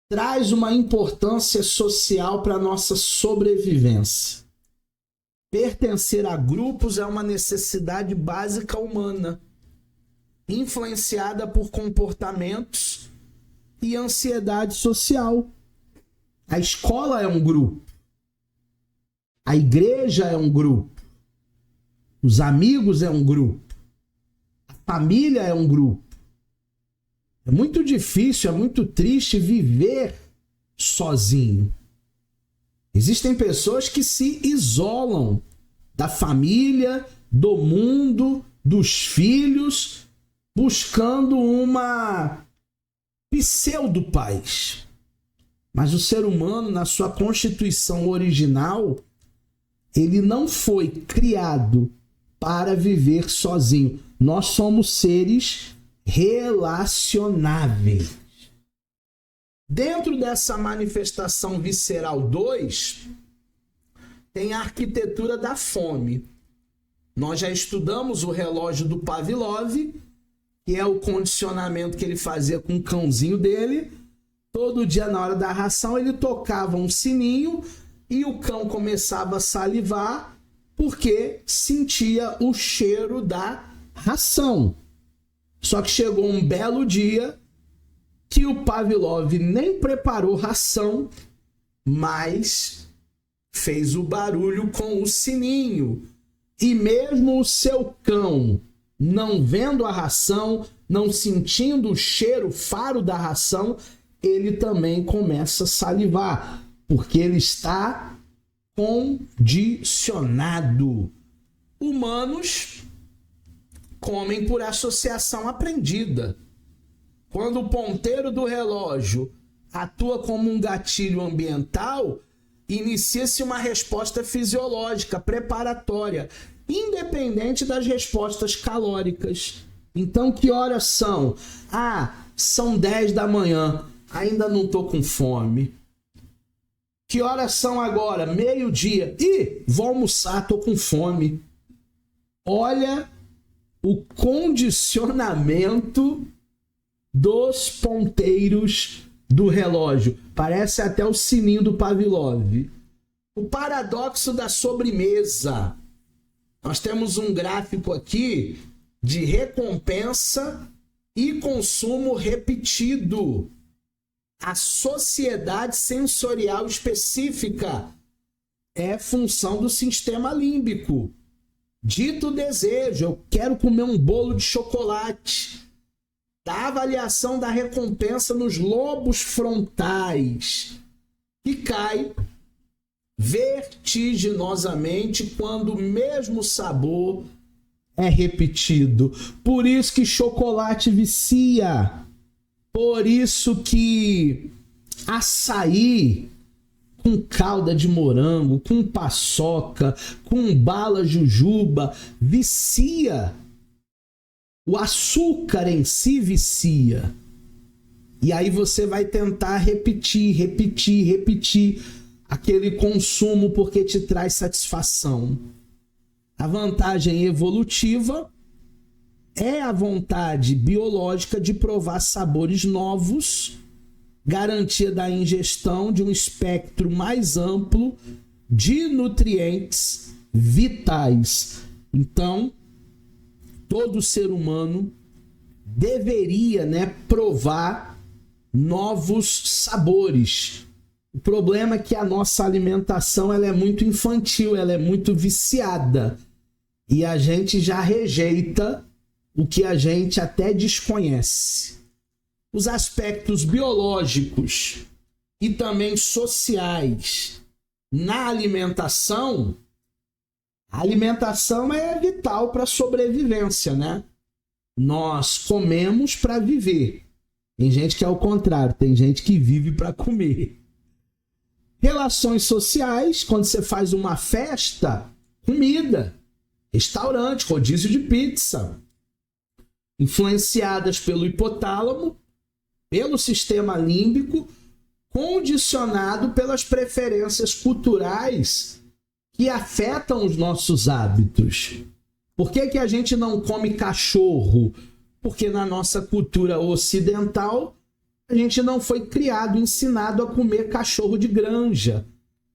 Speaker 1: traz uma importância social para a nossa sobrevivência. Pertencer a grupos é uma necessidade básica humana, influenciada por comportamentos e ansiedade social. A escola é um grupo. A igreja é um grupo. Os amigos é um grupo. A família é um grupo. É muito difícil, é muito triste viver sozinho. Existem pessoas que se isolam da família, do mundo, dos filhos, buscando uma pseudo-paz. Mas o ser humano, na sua constituição original, ele não foi criado para viver sozinho. Nós somos seres relacionáveis. Dentro dessa manifestação visceral 2, tem a arquitetura da fome. Nós já estudamos o relógio do Pavlov, que é o condicionamento que ele fazia com o cãozinho dele. Todo dia, na hora da ração, ele tocava um sininho e o cão começava a salivar porque sentia o cheiro da ração. Só que chegou um belo dia que o Pavlov nem preparou ração, mas fez o barulho com o sininho. E mesmo o seu cão, não vendo a ração, não sentindo o cheiro, o faro da ração, ele também começa a salivar, porque ele está condicionado. Humanos comem por associação aprendida. Quando o ponteiro do relógio atua como um gatilho ambiental, inicia-se uma resposta fisiológica preparatória, independente das respostas calóricas. Então, que horas são? São 10 da manhã. Ainda não estou com fome. Que horas são agora? Meio-dia. Vou almoçar, estou com fome. Olha o condicionamento dos ponteiros do relógio. Parece até o sininho do Pavlov. O paradoxo da sobremesa. Nós temos um gráfico aqui de recompensa e consumo repetido. A sociedade sensorial específica é função do sistema límbico. Dito desejo, eu quero comer um bolo de chocolate. Da avaliação da recompensa nos lobos frontais, que cai vertiginosamente quando o mesmo sabor é repetido. Por isso que chocolate vicia. Por isso que açaí com calda de morango, com paçoca, com bala jujuba vicia. O açúcar em si vicia. E aí você vai tentar repetir aquele consumo porque te traz satisfação. A vantagem evolutiva é a vontade biológica de provar sabores novos, garantia da ingestão de um espectro mais amplo de nutrientes vitais. Então, todo ser humano deveria, provar novos sabores. O problema é que a nossa alimentação ela é muito infantil, ela é muito viciada. E a gente já rejeita o que a gente até desconhece. Os aspectos biológicos e também sociais na alimentação, a alimentação é vital para a sobrevivência, né? Nós comemos para viver. Tem gente que é o contrário, tem gente que vive para comer. Relações sociais, quando você faz uma festa, comida, restaurante, rodízio de pizza, influenciadas pelo hipotálamo, pelo sistema límbico, condicionado pelas preferências culturais que afetam os nossos hábitos. Por que a gente não come cachorro? Porque na nossa cultura ocidental, a gente não foi criado, ensinado a comer cachorro de granja.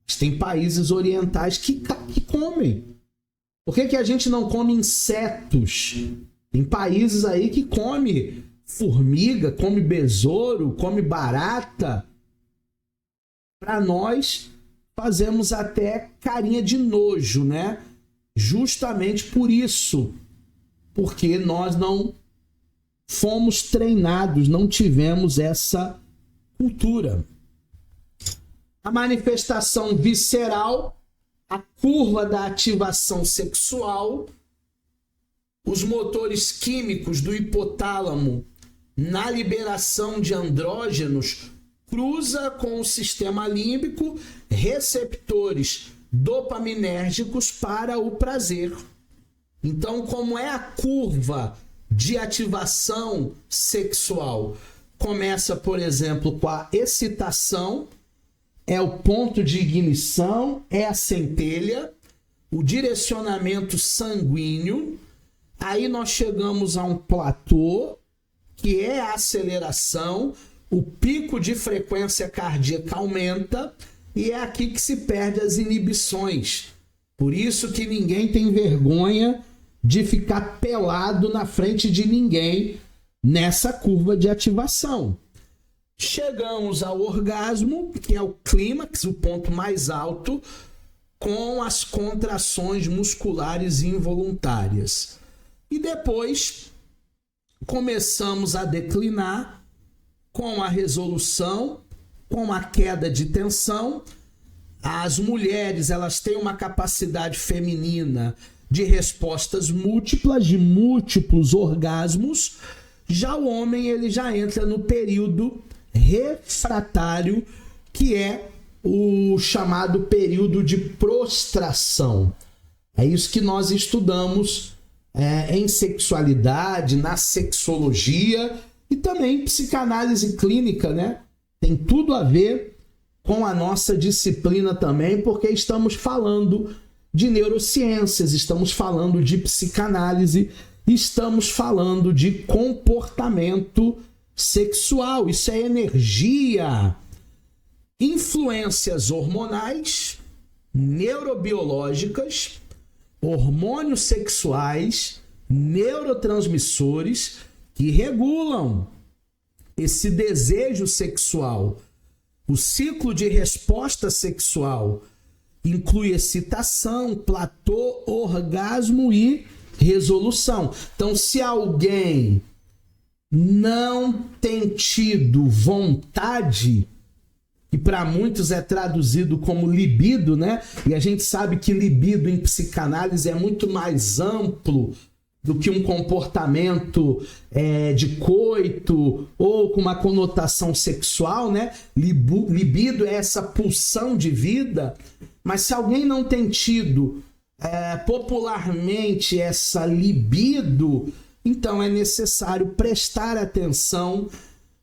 Speaker 1: Mas tem países orientais que comem. Por que a gente não come insetos? Tem países aí que come formiga, come besouro, come barata. Para nós, fazemos até carinha de nojo, né? Justamente por isso. Porque nós não fomos treinados, não tivemos essa cultura. A manifestação visceral, a curva da ativação sexual, os motores químicos do hipotálamo na liberação de andrógenos cruza com o sistema límbico receptores dopaminérgicos para o prazer. Então, como é a curva de ativação sexual? Começa, por exemplo, com a excitação, é o ponto de ignição, é a centelha, o direcionamento sanguíneo. Aí nós chegamos a um platô, que é a aceleração, o pico de frequência cardíaca aumenta e é aqui que se perde as inibições. Por isso que ninguém tem vergonha de ficar pelado na frente de ninguém nessa curva de ativação. Chegamos ao orgasmo, que é o clímax, o ponto mais alto, com as contrações musculares involuntárias. E depois começamos a declinar com a resolução, com a queda de tensão. As mulheres, elas têm uma capacidade feminina de respostas múltiplas, de múltiplos orgasmos. Já o homem, ele já entra no período refratário, que é o chamado período de prostração. É isso que nós estudamos em sexualidade, na sexologia e também psicanálise clínica, né? Tem tudo a ver com a nossa disciplina também, porque estamos falando de neurociências, estamos falando de psicanálise, estamos falando de comportamento sexual. Isso é energia. Influências hormonais, neurobiológicas hormônios sexuais, neurotransmissores que regulam esse desejo sexual. O ciclo de resposta sexual inclui excitação, platô, orgasmo e resolução. Então, se alguém não tem tido vontade, que para muitos é traduzido como libido, né? E a gente sabe que libido em psicanálise é muito mais amplo do que um comportamento de coito ou com uma conotação sexual, né? Libido é essa pulsão de vida, mas se alguém não tem tido popularmente essa libido, então é necessário prestar atenção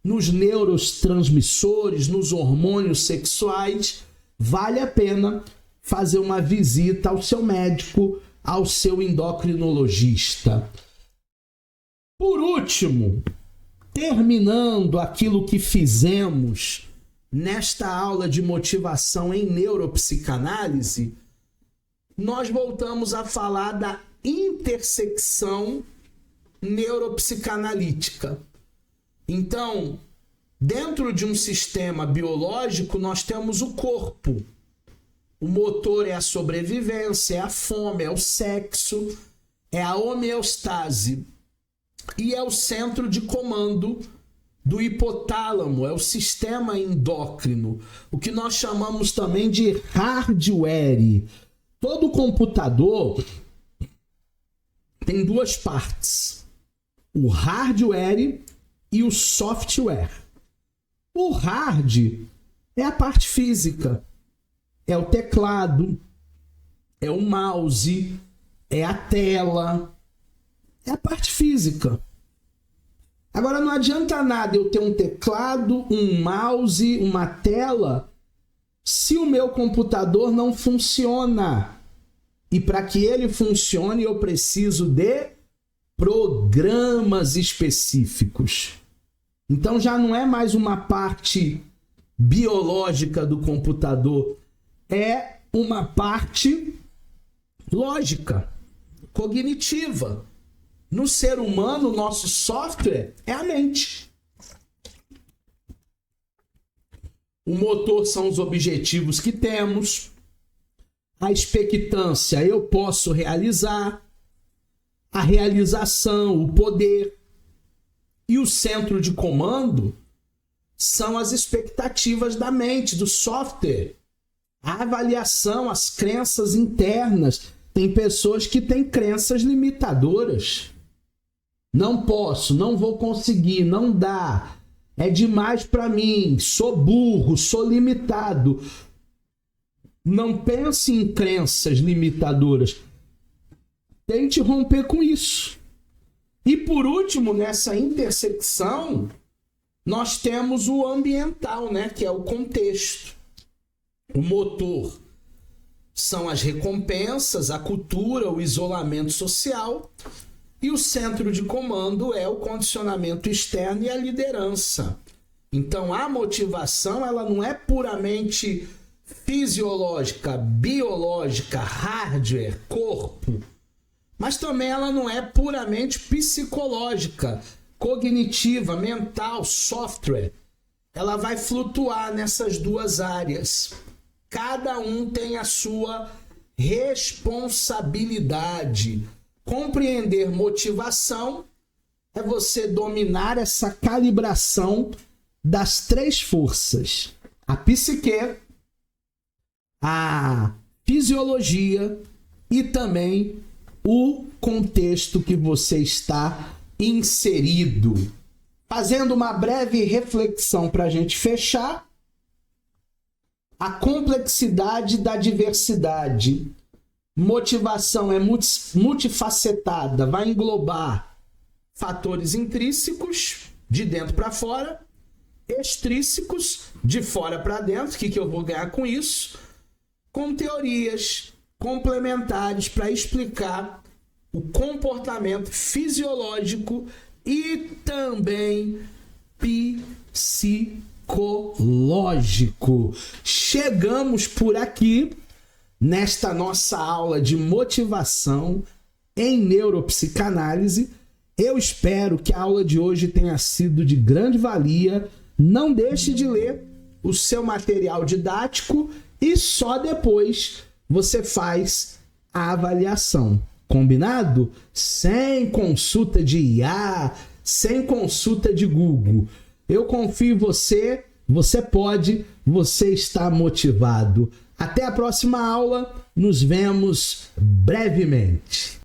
Speaker 1: nos neurotransmissores, nos hormônios sexuais. Vale a pena fazer uma visita ao seu médico, ao seu endocrinologista. Por último, terminando aquilo que fizemos nesta aula de motivação em neuropsicanálise, nós voltamos a falar da intersecção neuropsicanalítica. Então, dentro de um sistema biológico, nós temos o corpo. O motor é a sobrevivência, é a fome, é o sexo, é a homeostase. E é o centro de comando do hipotálamo, é o sistema endócrino, o que nós chamamos também de hardware. Todo computador tem duas partes, o hardware e o software. O hard é a parte física, é o teclado, é o mouse, é a tela, é a parte física. Agora não adianta nada eu ter um teclado, um mouse, uma tela, se o meu computador não funciona. E para que ele funcione, eu preciso de programas específicos. Então já não é mais uma parte biológica do computador, é uma parte lógica, cognitiva. No ser humano, nosso software é a mente. O motor são os objetivos que temos. A expectância eu posso realizar. A realização, o poder. E o centro de comando são as expectativas da mente, do software. A avaliação, as crenças internas. Tem pessoas que têm crenças limitadoras. Não posso, não vou conseguir, não dá. É demais para mim, sou burro, sou limitado. Não pense em crenças limitadoras. Tente romper com isso. E por último, nessa intersecção, nós temos o ambiental, né? Que é o contexto. O motor são as recompensas, a cultura, o isolamento social. E o centro de comando é o condicionamento externo e a liderança. Então, a motivação ela não é puramente fisiológica, biológica, hardware, corpo. Mas também ela não é puramente psicológica, cognitiva, mental, software. Ela vai flutuar nessas duas áreas. Cada um tem a sua responsabilidade. Compreender motivação é você dominar essa calibração das três forças: a psique, a fisiologia e também o contexto que você está inserido. Fazendo uma breve reflexão para a gente fechar, a complexidade da diversidade. Motivação é multifacetada, vai englobar fatores intrínsecos, de dentro para fora, extrínsecos, de fora para dentro, o que eu vou ganhar com isso, com teorias complementares para explicar o comportamento fisiológico e também psicológico. Chegamos por aqui nesta nossa aula de motivação em neuropsicanálise. Eu espero que a aula de hoje tenha sido de grande valia. Não deixe de ler o seu material didático e só depois você faz a avaliação. Combinado? Sem consulta de IA, sem consulta de Google. Eu confio em você, você pode, você está motivado. Até a próxima aula, nos vemos brevemente.